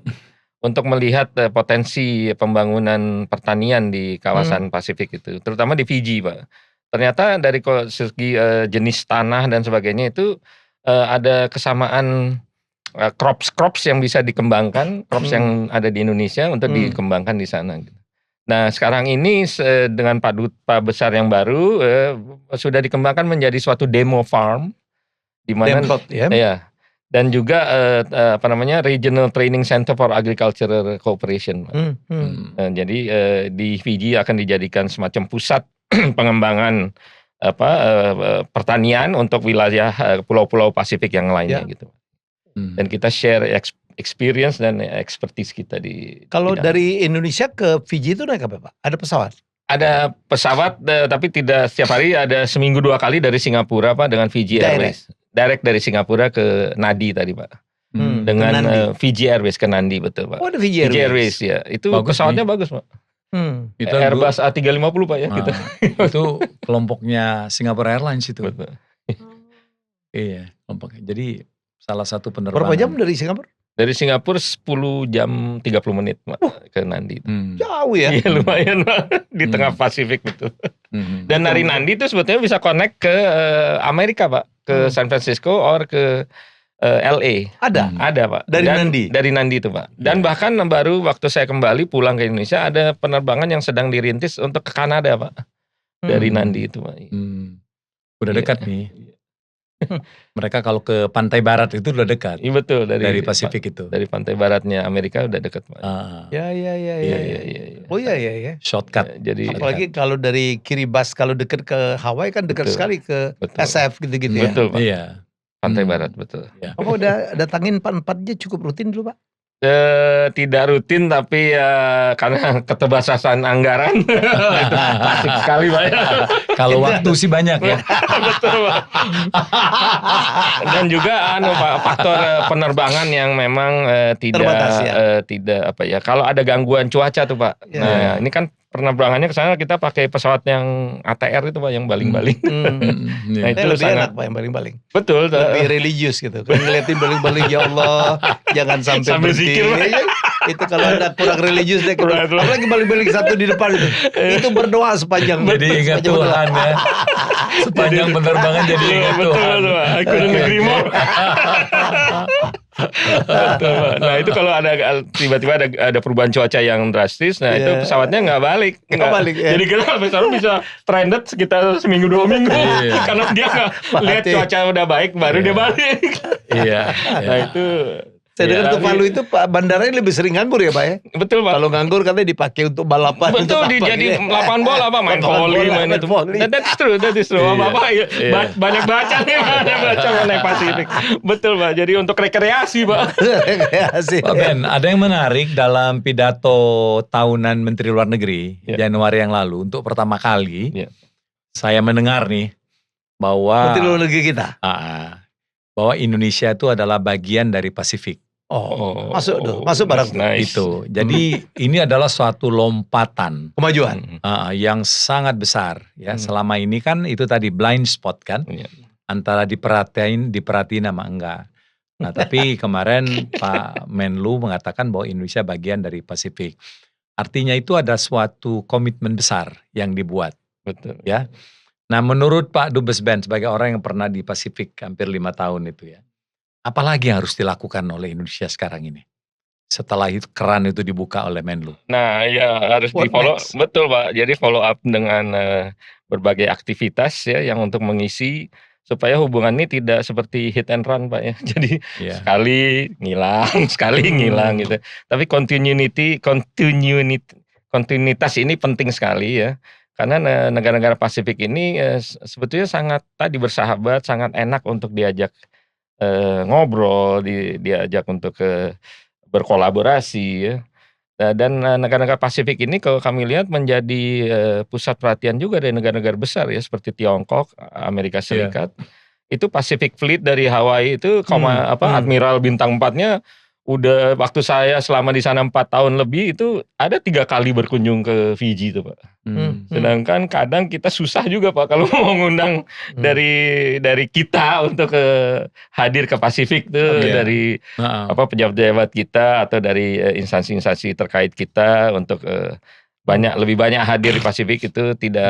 untuk melihat potensi pembangunan pertanian di kawasan Pasifik itu, terutama di Fiji Pak. Ternyata dari segi jenis tanah dan sebagainya itu ada kesamaan crops yang bisa dikembangkan, crops yang ada di Indonesia untuk dikembangkan di sana. Nah sekarang ini dengan Pak Duta Besar yang baru sudah dikembangkan menjadi suatu demo farm, di mana ya, dan juga Regional Training Center for Agricultural Cooperation. Jadi di Fiji akan dijadikan semacam pusat pengembangan pertanian untuk wilayah pulau-pulau Pasifik yang lainnya gitu. Dan kita share experience dan expertise kita di. Kalau dari Indonesia ke Fiji itu naik apa Pak? Ada pesawat? Ada pesawat, tapi tidak setiap hari, ada seminggu 2 kali dari Singapura Pak dengan Fiji Airways. Direct dari Singapura ke Nadi tadi Pak. Dengan Fiji Airways ke Nadi, betul Pak. Oh ada Fiji Airways ya. Itu bagus pesawatnya bagus Pak. Itu Airbus A350 Pak ya. Gitu. Itu kelompoknya Singapore Airlines itu. Betul. Iya kelompoknya. Jadi salah satu penerbangan. Berapa jam dari Singapura? Dari Singapura 10 jam 30 menit ke Nandi. Jauh ya? Iya lumayan di tengah Pasifik betul. Dan dari Nandi itu sebetulnya bisa connect ke Amerika Pak, ke San Francisco or ke LA. Ada Pak. Dari Nandi? Dari Nandi itu Pak. Dan bahkan baru waktu saya kembali pulang ke Indonesia ada penerbangan yang sedang dirintis untuk ke Kanada Pak. Dari Nandi itu Pak. Udah dekat nih. Mereka kalau ke pantai barat itu udah dekat. Iya betul dari Pasifik itu. Dari pantai baratnya Amerika udah dekat Pak. Ya. Oh iya. Shortcut. Jadi apalagi kalau dari Kiribati kalau dekat ke Hawaii kan dekat sekali ke SF gitu-gitu ya. Betul Pak. Iya. Pantai barat betul. Ya. Apa udah datangin Pak-4-nya cukup rutin dulu Pak? Tidak rutin tapi karena keterbatasan anggaran itu klasik sekali Pak. Kalau waktu sih banyak ya. Betul Pak. Dan juga Pak, faktor penerbangan yang memang tidak terbatas, ya? Tidak kalau ada gangguan cuaca tuh Pak. Nah ini kan penerbangannya ke sana kita pakai pesawat yang ATR itu Pak, yang baling-baling. Nah itu lebih enak Pak yang baling-baling. Betul. Lebih religius gitu. Kan ngeliatin baling-baling, ya Allah jangan sampai zikir. Itu kalau ada kurang religius deh. Apalagi baling-baling satu di depan itu berdoa sepanjang. Jadi ingat Tuhan ya. Sepanjang penerbangan jadi ingat Tuhan. Betul Pak. Aku negerimu. Nah itu kalau ada tiba-tiba ada perubahan cuaca yang drastis, nah itu pesawatnya nggak balik. Jadi kita pesawat bisa stranded sekitar seminggu 2 minggu karena dia nggak lihat cuaca udah baik baru dia balik. Nah itu. Saya dengar tuh Palu itu bandaranya lebih sering nganggur ya Pak ya? Betul Pak. Kalau nganggur katanya dipakai untuk balapan. Betul, jadi lapangan bola Pak, main volley, main itu. That's true. Bapak banyak baca nih, baca mengenai Pasifik. Betul Pak, jadi untuk rekreasi Pak. Pak Ben, ada yang menarik dalam pidato tahunan Menteri Luar Negeri Januari yang lalu, untuk pertama kali saya mendengar nih bahwa Menteri Luar Negeri kita? Bahwa Indonesia itu adalah bagian dari Pasifik. Masuk barang nice. Itu. Jadi ini adalah suatu lompatan kemajuan yang sangat besar ya. Selama ini kan itu tadi blind spot kan, antara diperhatiin sama enggak. Nah tapi kemarin Pak Menlu mengatakan bahwa Indonesia bagian dari Pasifik. Artinya itu ada suatu komitmen besar yang dibuat. Betul. Ya. Nah menurut Pak Dubes Ben sebagai orang yang pernah di Pasifik hampir 5 tahun itu ya, apalagi yang harus dilakukan oleh Indonesia sekarang ini setelah itu keran itu dibuka oleh Menlu? Nah ya harus di follow, betul Pak. Jadi follow up dengan berbagai aktivitas ya yang untuk mengisi supaya hubungan ini tidak seperti hit and run Pak ya. Jadi Iya. sekali ngilang, sekali ngilang gitu. Tapi kontinuitas ini penting sekali ya. Karena negara-negara Pasifik ini sebetulnya sangat bersahabat, sangat enak untuk diajak ngobrol, diajak untuk berkolaborasi ya. Dan negara-negara Pasifik ini kalau kami lihat menjadi pusat perhatian juga dari negara-negara besar ya seperti Tiongkok, Amerika Serikat. Itu Pacific Fleet dari Hawaii itu Admiral bintang 4-nya udah waktu saya selama di sana 4 tahun lebih itu ada 3 kali berkunjung ke Fiji itu Pak. Sedangkan kadang kita susah juga Pak kalau mau ngundang dari kita untuk hadir ke Pasifik tuh dari pejabat-pejabat kita atau dari instansi-instansi terkait kita untuk lebih banyak hadir di Pasifik itu tidak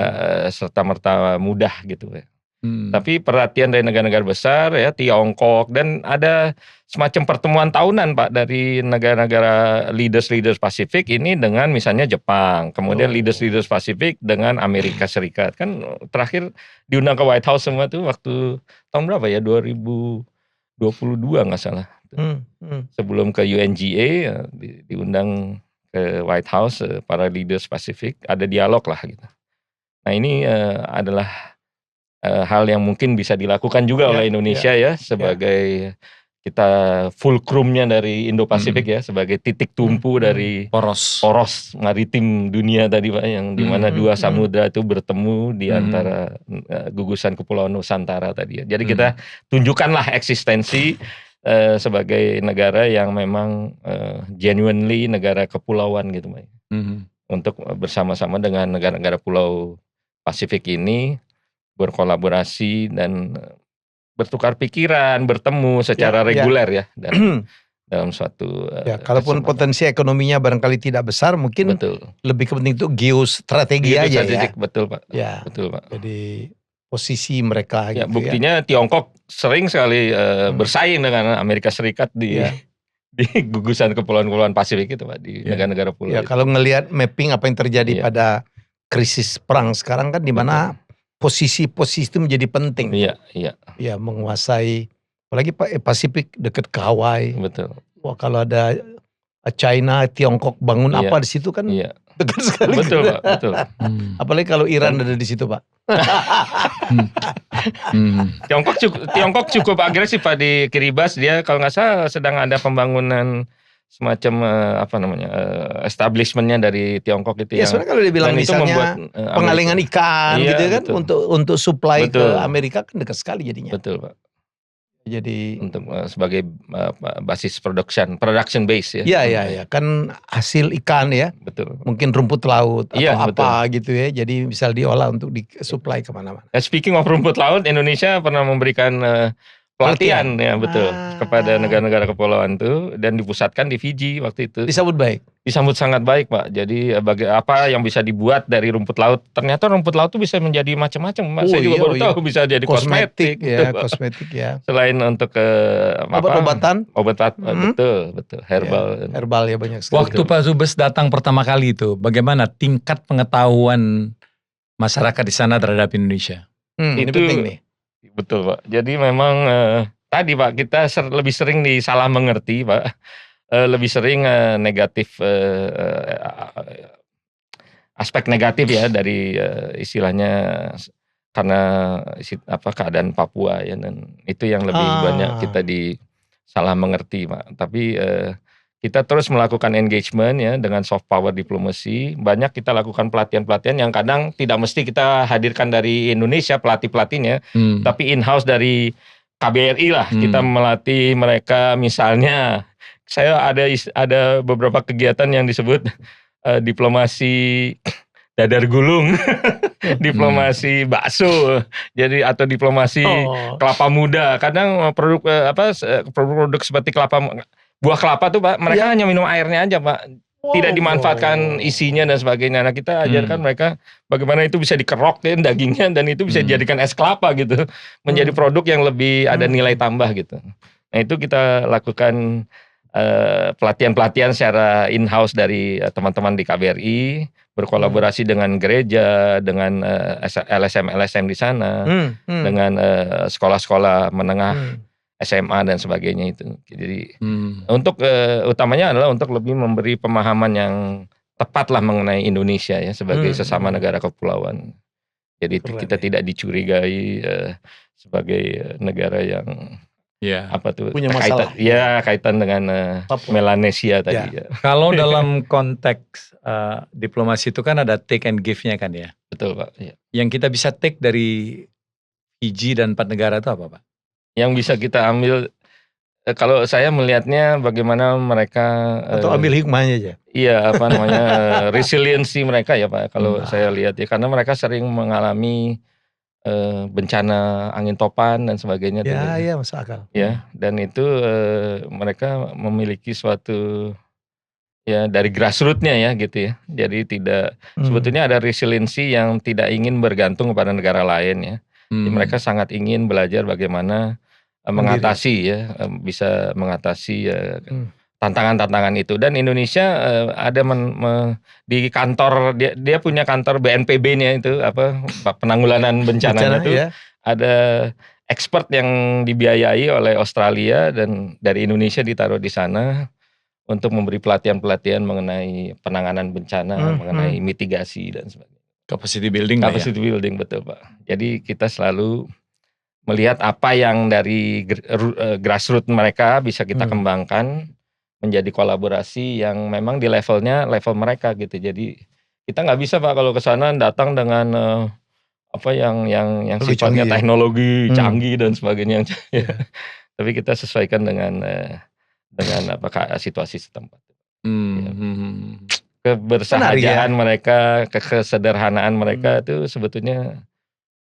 serta-merta mudah gitu ya. Tapi perhatian dari negara-negara besar ya Tiongkok dan ada semacam pertemuan tahunan Pak dari negara-negara leaders Pasifik ini dengan misalnya Jepang, kemudian leaders Pasifik dengan Amerika Serikat. Kan terakhir diundang ke White House semua tuh waktu tahun berapa ya 2022 nggak salah. Sebelum ke UNGA diundang ke White House para leaders Pasifik, ada dialog lah gitu. Nah ini adalah hal yang mungkin bisa dilakukan juga oleh Indonesia ya sebagai kita fulcrumnya dari Indo-Pasifik ya sebagai titik tumpu dari poros maritim dunia tadi Pak yang dimana dua samudra itu bertemu di antara gugusan Kepulauan Nusantara tadi ya. Jadi kita tunjukkanlah eksistensi sebagai negara yang memang genuinely negara kepulauan gitu Pak. Untuk bersama-sama dengan negara-negara pulau Pasifik ini berkolaborasi dan bertukar pikiran, bertemu secara reguler ya dalam suatu kalaupun potensi ekonominya barangkali tidak besar, mungkin lebih penting itu geostrategi aja ya. Betul Pak. Ya. Betul Pak. Jadi posisi mereka ya, gitu buktinya Tiongkok sering sekali bersaing dengan Amerika Serikat di gugusan kepulauan Pasifik itu Pak di negara-negara pulau. Ya, kalau ngelihat mapping apa yang terjadi pada krisis perang sekarang kan di mana posisi-posisi itu menjadi penting. Ya, menguasai apalagi Pasifik dekat ke Hawaii. Betul. Wah, kalau ada China, Tiongkok bangun apa di situ kan dekat sekali. Betul Pak, betul. Apalagi kalau Iran ada di situ Pak. Tiongkok cukup agresif Pak di Kiribati. Dia kalau nggak salah sedang ada pembangunan semacam establishmentnya dari Tiongkok itu ya. Sebenarnya kalau dibilang misalnya pengalengan ikan gitu kan untuk supply ke Amerika kan dekat sekali jadinya. Betul Pak. Jadi untuk sebagai basis production base ya. Ya kan hasil ikan ya. Betul. Mungkin rumput laut atau gitu ya. Jadi bisa diolah untuk disuplai kemana-mana. Speaking of rumput laut, Indonesia pernah memberikan pelatihan ya betul kepada negara-negara kepulauan itu dan dipusatkan di Fiji waktu itu. Disambut baik. Disambut sangat baik Pak. Jadi apa yang bisa dibuat dari rumput laut? Ternyata rumput laut itu bisa menjadi macam-macam. Saya juga baru tahu bisa jadi kosmetik ya, kosmetik ya. Selain untuk obat-obatan, betul herbal ya banyak sekali. Waktu Pak Zubes datang pertama kali itu, bagaimana tingkat pengetahuan masyarakat di sana terhadap Indonesia? Ini penting nih. Betul Pak. Jadi memang tadi Pak kita lebih sering disalah mengerti Pak. Lebih sering negatif aspek negatif ya dari istilahnya karena keadaan Papua ya dan itu yang lebih banyak kita disalah mengerti Pak. Tapi kita terus melakukan engagement ya dengan soft power diplomacy. Banyak kita lakukan pelatihan-pelatihan yang kadang tidak mesti kita hadirkan dari Indonesia pelatih-pelatihnya, tapi in-house dari KBRI lah. Kita melatih mereka misalnya, saya ada beberapa kegiatan yang disebut diplomasi dadar gulung, diplomasi bakso, jadi atau diplomasi kelapa muda. Kadang produk seperti buah kelapa tuh Pak, mereka hanya minum airnya aja Pak. Tidak dimanfaatkan isinya dan sebagainya. Nah kita ajarkan mereka bagaimana itu bisa dikerok dagingnya dan itu bisa dijadikan es kelapa gitu. Menjadi produk yang lebih ada nilai tambah gitu. Nah itu kita lakukan pelatihan-pelatihan secara in-house dari teman-teman di KBRI, berkolaborasi dengan gereja, dengan LSM-LSM di sana, dengan sekolah-sekolah menengah, SMA dan sebagainya itu. Jadi untuk utamanya adalah untuk lebih memberi pemahaman yang tepat lah mengenai Indonesia ya sebagai sesama negara kepulauan. Jadi kita tidak dicurigai sebagai negara yang apa tuh punya masalah. Kaitan dengan Melanesia tadi. Ya. Kalau dalam konteks diplomasi itu kan ada take and give-nya kan ya. Betul Pak. Ya. Yang kita bisa take dari Fiji dan 4 negara itu apa Pak? Yang bisa kita ambil, kalau saya melihatnya bagaimana mereka atau ambil hikmahnya aja. Iya, apa namanya resiliensi mereka ya Pak. Kalau saya lihat ya, karena mereka sering mengalami bencana angin topan dan sebagainya. Ya, masuk akal. Ya, dan itu mereka memiliki suatu ya dari grassroots-nya ya gitu ya. Jadi tidak sebetulnya ada resiliensi yang tidak ingin bergantung kepada negara lain ya. Jadi mereka sangat ingin belajar bagaimana mengatasi ya, bisa mengatasi tantangan-tantangan itu. Dan Indonesia ada di kantor dia punya kantor BNPB-nya itu apa penanggulangan bencana itu ya. Ada expert yang dibiayai oleh Australia dan dari Indonesia ditaruh di sana untuk memberi pelatihan-pelatihan mengenai penanganan bencana, mengenai mitigasi dan sebagainya. Capacity building. Capacity building betul Pak. Jadi kita selalu melihat apa yang dari grassroots mereka bisa kita kembangkan menjadi kolaborasi yang memang di level mereka gitu. Jadi kita nggak bisa Pak kalau ke sana datang dengan apa yang sifatnya teknologi canggih dan sebagainya. Tapi kita sesuaikan dengan situasi setempat. Kebersahajaan mereka, kesederhanaan mereka itu sebetulnya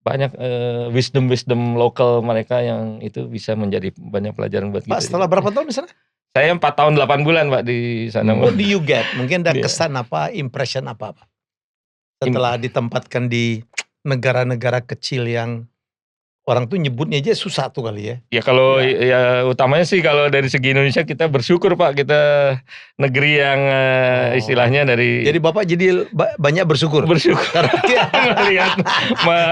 banyak wisdom lokal mereka yang itu bisa menjadi banyak pelajaran buat kita. Pak, setelah berapa tahun di sana? Saya 4 tahun 8 bulan Pak di sana. What do you get? Mungkin ada kesan apa, impression apa Pak? Setelah ditempatkan di negara-negara kecil yang orang tuh nyebutnya aja susah tuh kali ya. Ya kalau ya utamanya sih kalau dari segi Indonesia kita bersyukur Pak, kita negeri yang istilahnya dari. Jadi Bapak jadi banyak bersyukur. Karena melihat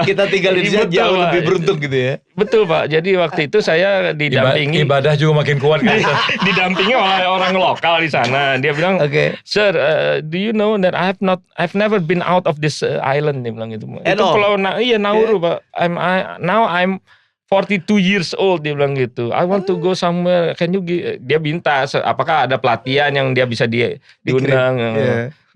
kita tinggal di sini jauh lebih beruntung gitu ya. Betul Pak. Jadi waktu itu saya didampingi. Ibadah juga makin kuat kan. Didampingi oleh orang lokal di sana. Dia bilang, "Sir, do you know that I've never been out of this island." Dia bilang gitu. Itu pulau Nauru Pak. I'm 42 years old, dia bilang gitu. I want to go somewhere. Can you dia minta apakah ada pelatihan yang dia bisa diundang.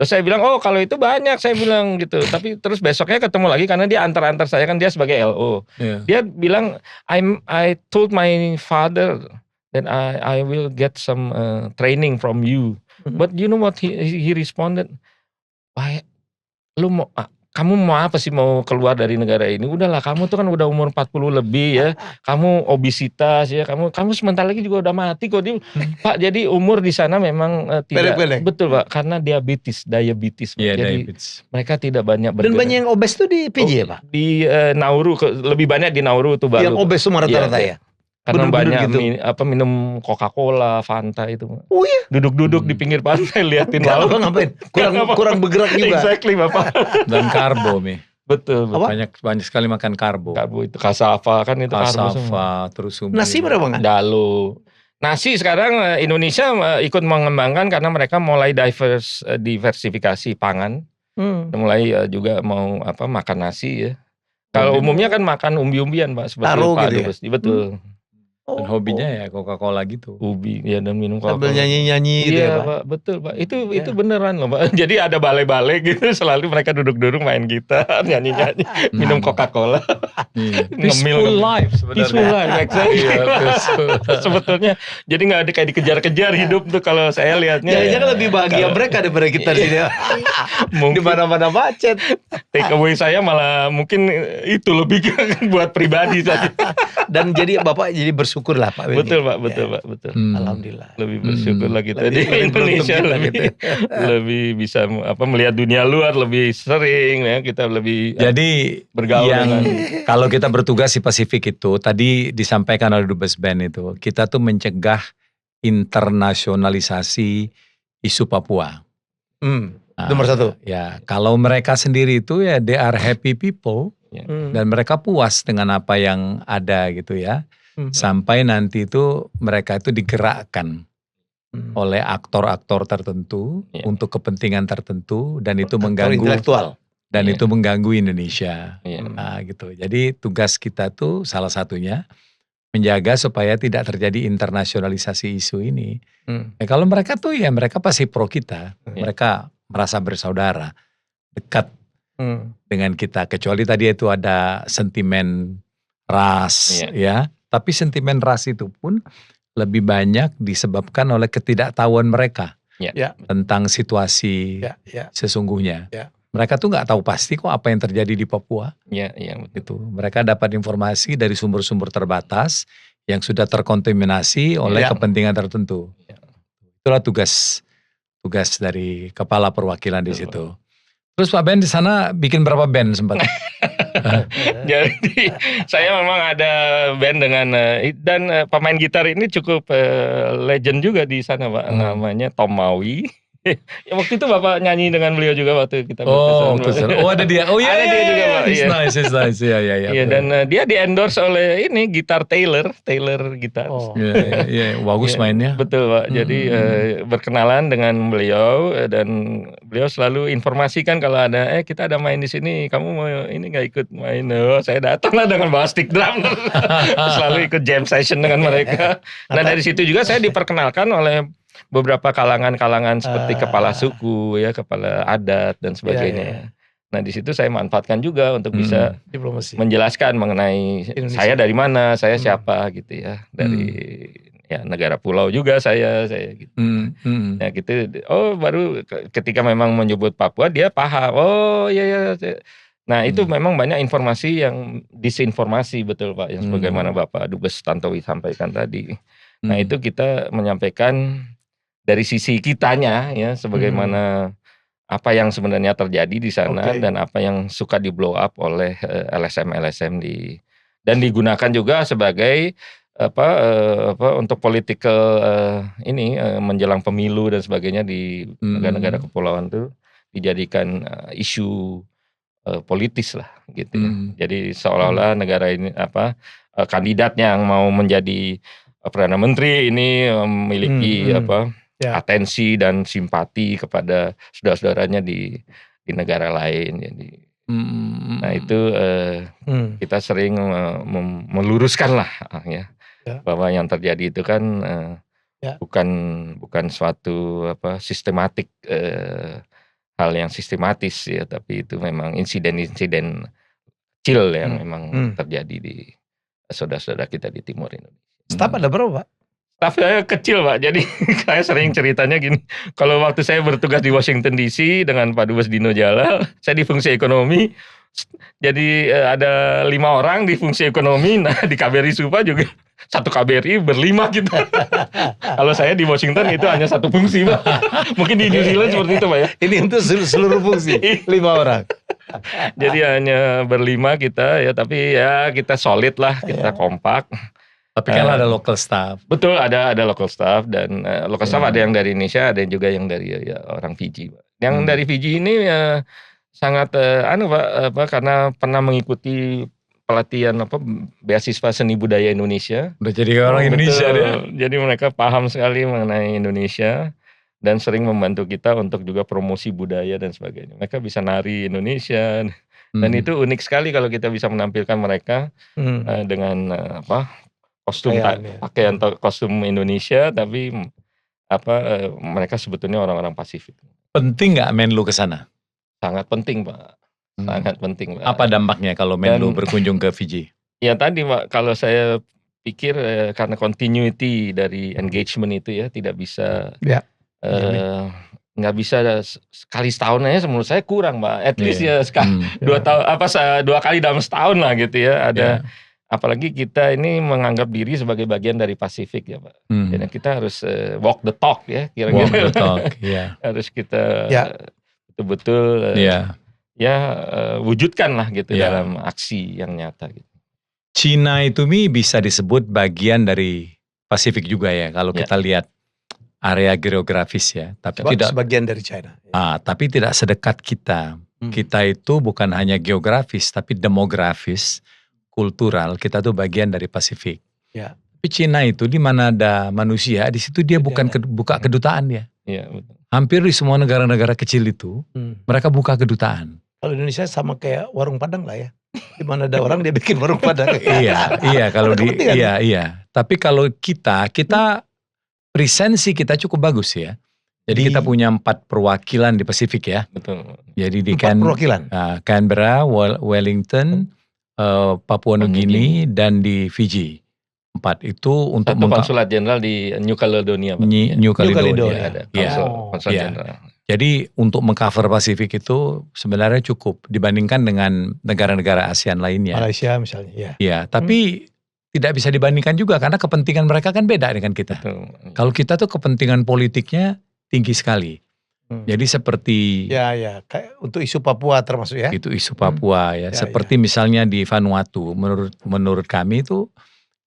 Terus saya bilang, "Oh, kalau itu banyak." Saya bilang gitu. Tapi terus besoknya ketemu lagi karena dia antar saya kan dia sebagai LO. Dia bilang, I told my father that I will get some training from you. But you know what he responded? Kamu mau apa sih mau keluar dari negara ini? Udahlah, kamu tuh kan udah umur 40 lebih ya. Kamu obesitas ya. Kamu sebentar lagi juga udah mati kok. Pak, jadi umur di sana memang tidak. Betul Pak, karena diabetes. Iya, jadi mereka tidak banyak bergerak. Dan banyak yang obes tuh di Fiji ya Pak? Di Nauru, lebih banyak di Nauru tuh baru. Yang obes tuh rata-rata ya? Karena banyak gitu. Minum Coca-Cola, Fanta itu. Oh iya? Duduk-duduk di pinggir pantai liatin laut. Ngapain? Kurang bergerak juga. Exactly Bapak. Dan karbo Betul. Banyak sekali makan karbo. Karbo itu cassava kan itu cassava, terus nasi berapa nggak? Dalo. Nasi sekarang Indonesia ikut mengembangkan karena mereka mulai diversifikasi pangan. Mulai juga mau makan nasi ya. Kalau umumnya kan makan umbi-umbian Pak seperti Pak Dubes. Betul. Dan hobinya ya Coca-Cola gitu. Ubi ya, dan minum Coca-Cola. Sambil nyanyi-nyanyi gitu ya Pak. Betul Pak. Itu beneran loh Pak. Jadi ada balai-balai gitu selalu mereka duduk-duduk main gitar, nyanyi-nyanyi, minum Coca-Cola. Peaceful life sebenarnya. Peaceful life, exactly. Sebetulnya jadi nggak ada kayak dikejar-kejar hidup tuh kalau saya lihatnya. Jangan lebih bahagia mereka daripada kita di sini. Di mana-mana macet. Take away saya malah mungkin itu lebih buat pribadi saja. Dan jadi Bapak jadi bersyukur lah Pak. Betul Pak, betul. Alhamdulillah. Lebih bersyukur lah kita di Indonesia lebih bisa melihat dunia luar lebih sering ya, kita lebih jadi bergaul dengan. Kalau kita bertugas di Pasifik itu tadi disampaikan oleh Dubes Ben itu, kita tuh mencegah internasionalisasi isu Papua. Nomor satu. Ya, kalau mereka sendiri itu ya they are happy people dan mereka puas dengan apa yang ada gitu ya. Sampai nanti itu mereka itu digerakkan oleh aktor-aktor tertentu untuk kepentingan tertentu dan itu mengganggu intelektual. Dan itu mengganggu Indonesia. Nah, gitu. Jadi tugas kita tuh salah satunya menjaga supaya tidak terjadi internasionalisasi isu ini. Kalau mereka tuh ya mereka pasti pro kita. Mereka merasa bersaudara, dekat dengan kita. Kecuali tadi itu ada sentimen ras ya. Tapi sentimen ras itu pun lebih banyak disebabkan oleh ketidaktahuan mereka tentang situasi sesungguhnya. Mereka tuh nggak tahu pasti kok apa yang terjadi di Papua. Gitu. Mereka dapat informasi dari sumber-sumber terbatas yang sudah terkontaminasi oleh kepentingan tertentu. Itulah tugas dari kepala perwakilan di situ. Terus Pak Ben di sana bikin berapa band sempat? Jadi saya memang ada band dengan dan pemain gitar ini cukup legend juga di sana Pak, namanya Tom Maui. Ya, waktu itu Bapak nyanyi dengan beliau juga waktu kita betul. Oh ada dia. Oh iya, ada dia juga Pak. It's nice. Iya, dan dia di-endorse oleh ini gitar Taylor gitar. Iya, bagus mainnya. Betul Pak. Jadi berkenalan dengan beliau dan beliau selalu informasikan kalau ada kita ada main di sini, kamu mau ini nggak ikut main? Oh, saya datang lah dengan bawa stick drum. Selalu ikut jam session dengan mereka. Nah, dari situ juga saya diperkenalkan oleh beberapa kalangan-kalangan seperti kepala suku ya, kepala adat dan sebagainya. Nah, di situ saya manfaatkan juga untuk bisa menjelaskan mengenai Indonesia. Saya dari mana, saya siapa gitu ya. Dari negara pulau juga saya gitu. Nah, gitu. Oh, baru ketika memang menyebut Papua dia paham. Oh, iya. Nah, itu memang banyak informasi yang disinformasi betul Pak, yang sebagaimana Bapak Dubes Tantowi sampaikan tadi. Nah, itu kita menyampaikan dari sisi kitanya ya, sebagaimana apa yang sebenarnya terjadi di sana dan apa yang suka di blow up oleh LSM dan digunakan juga sebagai untuk political menjelang pemilu dan sebagainya di negara-negara kepulauan itu dijadikan isu politis lah gitu ya. Jadi seolah-olah negara ini kandidat yang mau menjadi Perdana Menteri ini memiliki atensi dan simpati kepada saudara-saudaranya di negara lain. Jadi, nah itu kita sering meluruskan lah bahwa yang terjadi itu kan bukan suatu sistematik hal yang sistematis ya, tapi itu memang insiden-insiden kecil yang memang terjadi di saudara-saudara kita di timur Indonesia. Staf ada berapa Pak? Staf saya kecil Pak, jadi saya sering ceritanya gini, kalau waktu saya bertugas di Washington DC dengan Pak Dubes Dino Jalal, saya di fungsi ekonomi, jadi ada 5 orang di fungsi ekonomi, nah di KBRI Supa juga satu KBRI berlima kita. Kalau saya di Washington itu hanya satu fungsi Pak, mungkin di New Zealand seperti itu Pak ya. Ini untuk seluruh fungsi, 5 orang. Jadi hanya berlima kita ya, tapi ya kita solid lah, kita kompak. Tapi kan ada local staff. Betul, ada local staff dan local staff ada yang dari Indonesia, ada juga yang dari orang Fiji. Yang dari Fiji ini sangat Pak, karena pernah mengikuti pelatihan beasiswa seni budaya Indonesia. Udah jadi orang Indonesia dia. Jadi mereka paham sekali mengenai Indonesia dan sering membantu kita untuk juga promosi budaya dan sebagainya. Mereka bisa nari Indonesia dan itu unik sekali kalau kita bisa menampilkan mereka dengan pakaian kostum Indonesia, tapi mereka sebetulnya orang-orang Pasifik. Penting nggak Menlu ke sana? Sangat penting Pak, sangat penting Pak. Apa dampaknya kalau Menlu berkunjung ke Fiji? Ya tadi Pak, kalau saya pikir karena continuity dari engagement itu ya tidak bisa nggak bisa sekali setahun aja menurut saya kurang Pak. At least ya sekali 2 kali dalam setahun lah gitu ya ada. Apalagi kita ini menganggap diri sebagai bagian dari Pasifik ya Pak. Jadi kita harus walk the talk ya kira-kira. Walk the talk, harus kita betul-betul wujudkan lah gitu dalam aksi yang nyata gitu. Cina itu bisa disebut bagian dari Pasifik juga ya kalau kita lihat area geografis ya, tapi tidak sebagian dari China. Tapi tidak sedekat kita. Kita itu bukan hanya geografis tapi demografis, kultural, kita tuh bagian dari Pasifik. Ya. Tapi Cina itu di mana ada manusia, di situ dia bukan buka kedutaan ya. Iya, betul. Hampir di semua negara-negara kecil itu mereka buka kedutaan. Kalau Indonesia sama kayak warung Padang lah ya. Di mana ada orang dia bikin warung Padang. Iya kalau iya. Tapi kalau kita presensi kita cukup bagus ya. Jadi kita punya 4 perwakilan di Pasifik ya. Betul. Jadi di 4 perwakilan. Canberra, Wellington, Papua Nugini dan di Fiji. 4 itu untuk konsulat jenderal di New Caledonia. New Caledonia. Ada konsulat jenderal. Jadi untuk mengcover Pasifik itu sebenarnya cukup dibandingkan dengan negara-negara ASEAN lainnya. Malaysia misalnya ya. Iya, tapi tidak bisa dibandingkan juga karena kepentingan mereka kan beda dengan kita. Betul. Kalau kita tuh kepentingan politiknya tinggi sekali. Jadi seperti kayak untuk isu Papua termasuk ya. Itu isu Papua seperti misalnya di Vanuatu menurut kami itu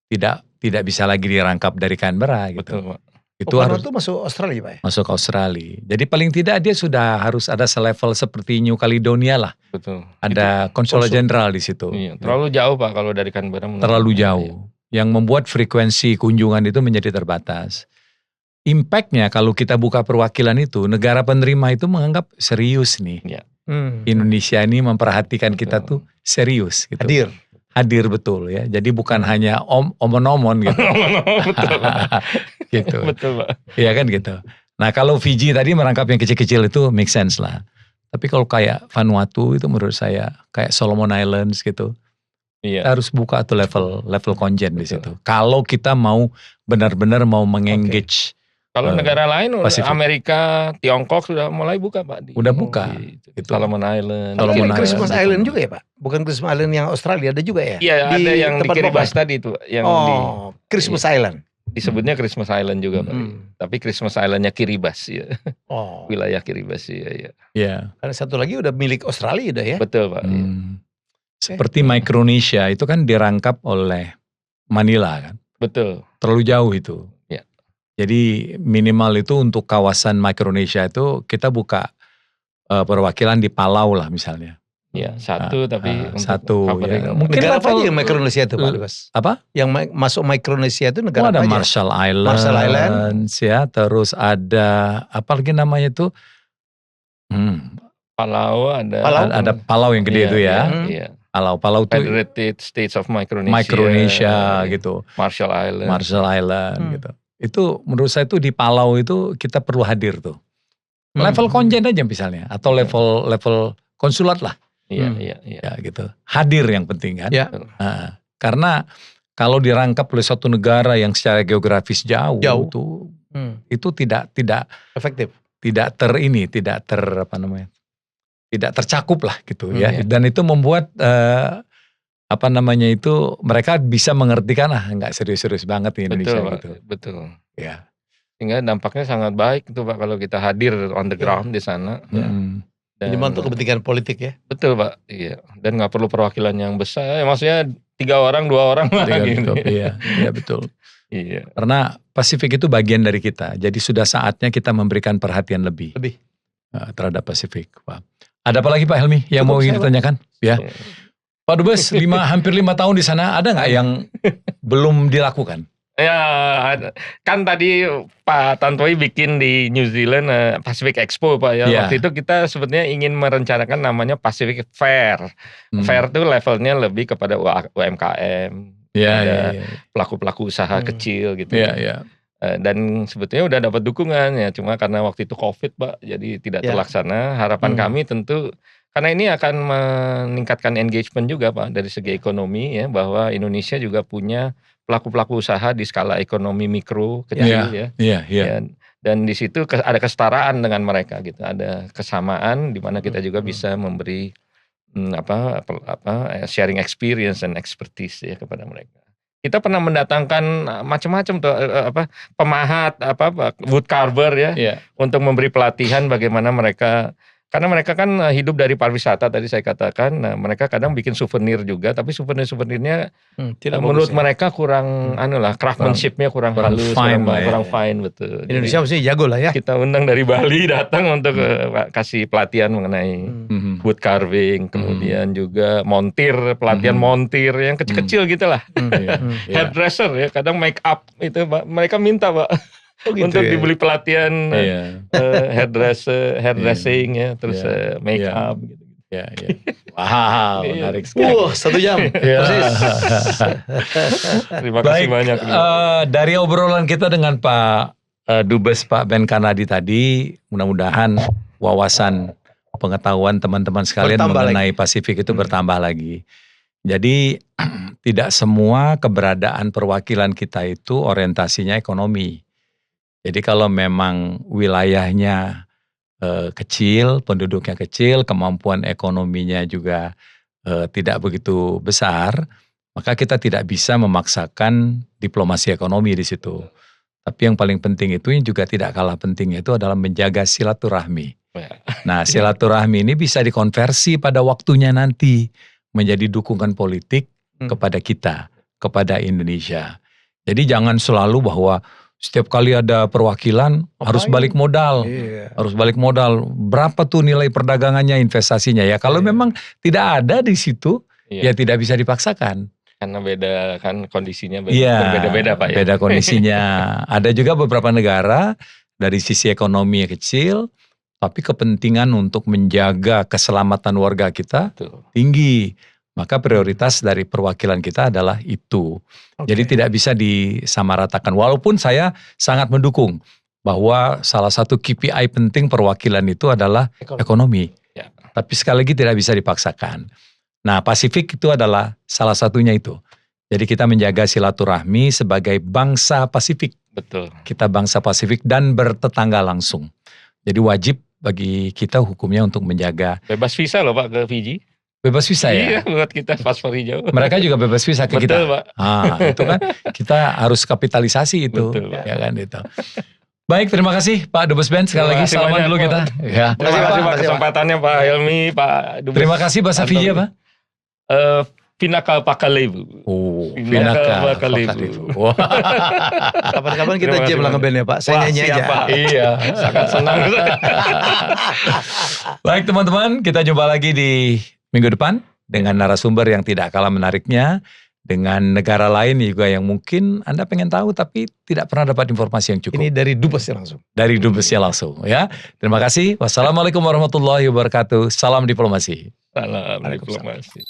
tidak bisa lagi dirangkap dari Canberra gitu. Betul, Pak. Itu harus masuk Australia Pak ya? Masuk Australia. Jadi paling tidak dia sudah harus ada selevel seperti New Caledonia lah. Betul. Ada konsulat jenderal di situ. Iya, terlalu jauh Pak kalau dari Canberra. Terlalu jauh. Yang membuat frekuensi kunjungan itu menjadi terbatas. Impact-nya kalau kita buka perwakilan itu, negara penerima itu menganggap serius nih. Ya. Indonesia ini memperhatikan kita tuh serius gitu. Hadir betul ya. Jadi bukan hanya omon-omon gitu. Betul. Gitu. Betul Pak. Iya kan gitu. Nah kalau Fiji tadi merangkap yang kecil-kecil itu make sense lah. Tapi kalau kayak Vanuatu itu menurut saya kayak Solomon Islands gitu. Kita harus buka tuh level konjen di situ. Kalau kita mau benar-benar mau mengengage. Kalau negara lain, Pasifik. Amerika, Tiongkok sudah mulai buka Pak. Udah buka. Gitu. Solomon Island. Christmas Island juga ya Pak? Bukan Christmas Island yang Australia ada juga ya? Iya ada yang di Kiribati tadi itu. Christmas Island. Disebutnya Christmas Island juga Pak. Tapi Christmas Islandnya Kiribati ya. Wilayah Kiribati ya. Iya. Karena satu lagi udah milik Australia udah ya. Betul Pak. Seperti Micronesia itu kan dirangkap oleh Manila kan. Betul. Terlalu jauh itu. Jadi minimal itu untuk kawasan Micronesia itu kita buka perwakilan di Palau lah misalnya. Ya satu tapi satu. Ya. Mungkin negara apa aja yang Micronesia itu Pak Lukas? Apa? Yang masuk Micronesia itu negara apa ada aja? Marshall Islands ya. Terus ada apa lagi namanya itu? Palau ada. Ada Palau yang gede itu ya. Iya. Palau itu Federated States of Micronesia. Micronesia gitu. Marshall Island gitu. Itu menurut saya itu di Palau itu kita perlu hadir tuh. Level konjen aja misalnya atau level konsulat lah. Iya. Ya gitu. Hadir yang penting kan. Ya. Karena kalau dirangkap oleh suatu negara yang secara geografis jauh. Itu tidak efektif. Tidak tercakup lah gitu ya. Dan itu membuat mereka bisa mengertikan nggak serius-serius banget di Indonesia gitu. Betul. Ya. Sehingga dampaknya sangat baik itu Pak kalau kita hadir on the ground di sana. Ini untuk kepentingan politik ya. Betul Pak. Iya. Dan nggak perlu perwakilan yang besar. Maksudnya 3 orang, 2 orang lah gitu. Iya betul. Iya. Karena Pasifik itu bagian dari kita. Jadi sudah saatnya kita memberikan perhatian lebih terhadap Pasifik, Pak. Ada apa lagi Pak Helmi yang mau ingin ditanyakan? Ya. Pak Dubes, hampir 5 tahun di sana, ada nggak yang belum dilakukan? Ya, kan tadi Pak Tantowi bikin di New Zealand Pacific Expo Pak ya. Waktu itu kita sebetulnya ingin merencanakan namanya Pacific Fair. Fair itu levelnya lebih kepada UMKM, pelaku-pelaku usaha kecil gitu. Dan sebetulnya udah dapat dukungan ya, cuma karena waktu itu COVID Pak, jadi tidak terlaksana. Harapan kami tentu karena ini akan meningkatkan engagement juga Pak dari segi ekonomi ya, bahwa Indonesia juga punya pelaku-pelaku usaha di skala ekonomi mikro kecil ya. Dan di situ ada kesetaraan dengan mereka gitu, ada kesamaan di mana kita juga bisa memberi sharing experience dan expertise ya kepada mereka. Kita pernah mendatangkan macam-macam tuh pemahat wood carver ya untuk memberi pelatihan bagaimana mereka Karena mereka kan hidup dari pariwisata tadi saya katakan. Nah, mereka kadang bikin souvenir juga, tapi souvenirnya menurut mereka kurang craftsmanship-nya kurang halus, kurang fine, betul. Indonesia mesti jago lah ya. Kita undang dari Bali datang untuk kasih pelatihan mengenai wood carving, kemudian juga pelatihan montir yang kecil-kecil gitulah. Hairdresser ya, kadang make up itu mereka minta, Pak. Untuk dibeli pelatihan hairdressing ya, terus make up gitu. Wow, menarik sekali. 1 jam. Persis. Terima kasih banyak. Dari obrolan kita dengan Pak Dubes Pak Ben Kanadi tadi, mudah-mudahan wawasan pengetahuan teman-teman sekalian mengenai Pasifik itu bertambah lagi. Jadi tidak semua keberadaan perwakilan kita itu orientasinya ekonomi. Jadi kalau memang wilayahnya kecil, penduduknya kecil, kemampuan ekonominya juga tidak begitu besar, maka kita tidak bisa memaksakan diplomasi ekonomi di situ. Tapi yang paling penting itu yang juga tidak kalah pentingnya itu adalah menjaga silaturahmi. Nah, silaturahmi ini bisa dikonversi pada waktunya nanti menjadi dukungan politik kepada kita, kepada Indonesia. Jadi jangan selalu bahwa setiap kali ada perwakilan harus balik modal, harus balik modal. Berapa tuh nilai perdagangannya, investasinya ya? Kalau memang tidak ada di situ, ya tidak bisa dipaksakan. Karena beda kan kondisinya berbeda-beda Pak ya. Beda kondisinya. Ada juga beberapa negara dari sisi ekonomi yang kecil, tapi kepentingan untuk menjaga keselamatan warga kita tinggi. Maka prioritas dari perwakilan kita adalah itu. Jadi tidak bisa disamaratakan. Walaupun saya sangat mendukung bahwa salah satu KPI penting perwakilan itu adalah ekonomi. Tapi sekali lagi tidak bisa dipaksakan. Nah, Pasifik itu adalah salah satunya itu. Jadi kita menjaga silaturahmi sebagai bangsa Pasifik. Betul. Kita bangsa Pasifik dan bertetangga langsung. Jadi wajib bagi kita hukumnya untuk menjaga. Bebas visa loh Pak ke Fiji. Bebas visa ya? Iya, buat kita paspor hijau. Mereka juga bebas visa ke kita. Betul, Pak. Itu kan kita harus kapitalisasi itu. Betul, Pak. Ya kan itu. Baik, terima kasih Pak Dubes Ben. Sekali lagi salaman dulu kita. Ya. Terima kasih Pak kesempatannya Pak Helmi, Pak Dubes. Terima kasih bahasa Fiji apa? Pinaka Pakalebu. Pinaka Pakalebu. Kapan-kapan kita jam lah ngeband ya Pak. Saya nyanyi aja. Pak. Iya, sangat senang. Baik teman-teman, kita jumpa lagi di minggu depan dengan narasumber yang tidak kalah menariknya, dengan negara lain juga yang mungkin Anda pengen tahu tapi tidak pernah dapat informasi yang cukup. Ini dari Dubesnya langsung. Dari Dubesnya langsung ya. Terima kasih. Wassalamualaikum warahmatullahi wabarakatuh. Salam diplomasi. Salam diplomasi.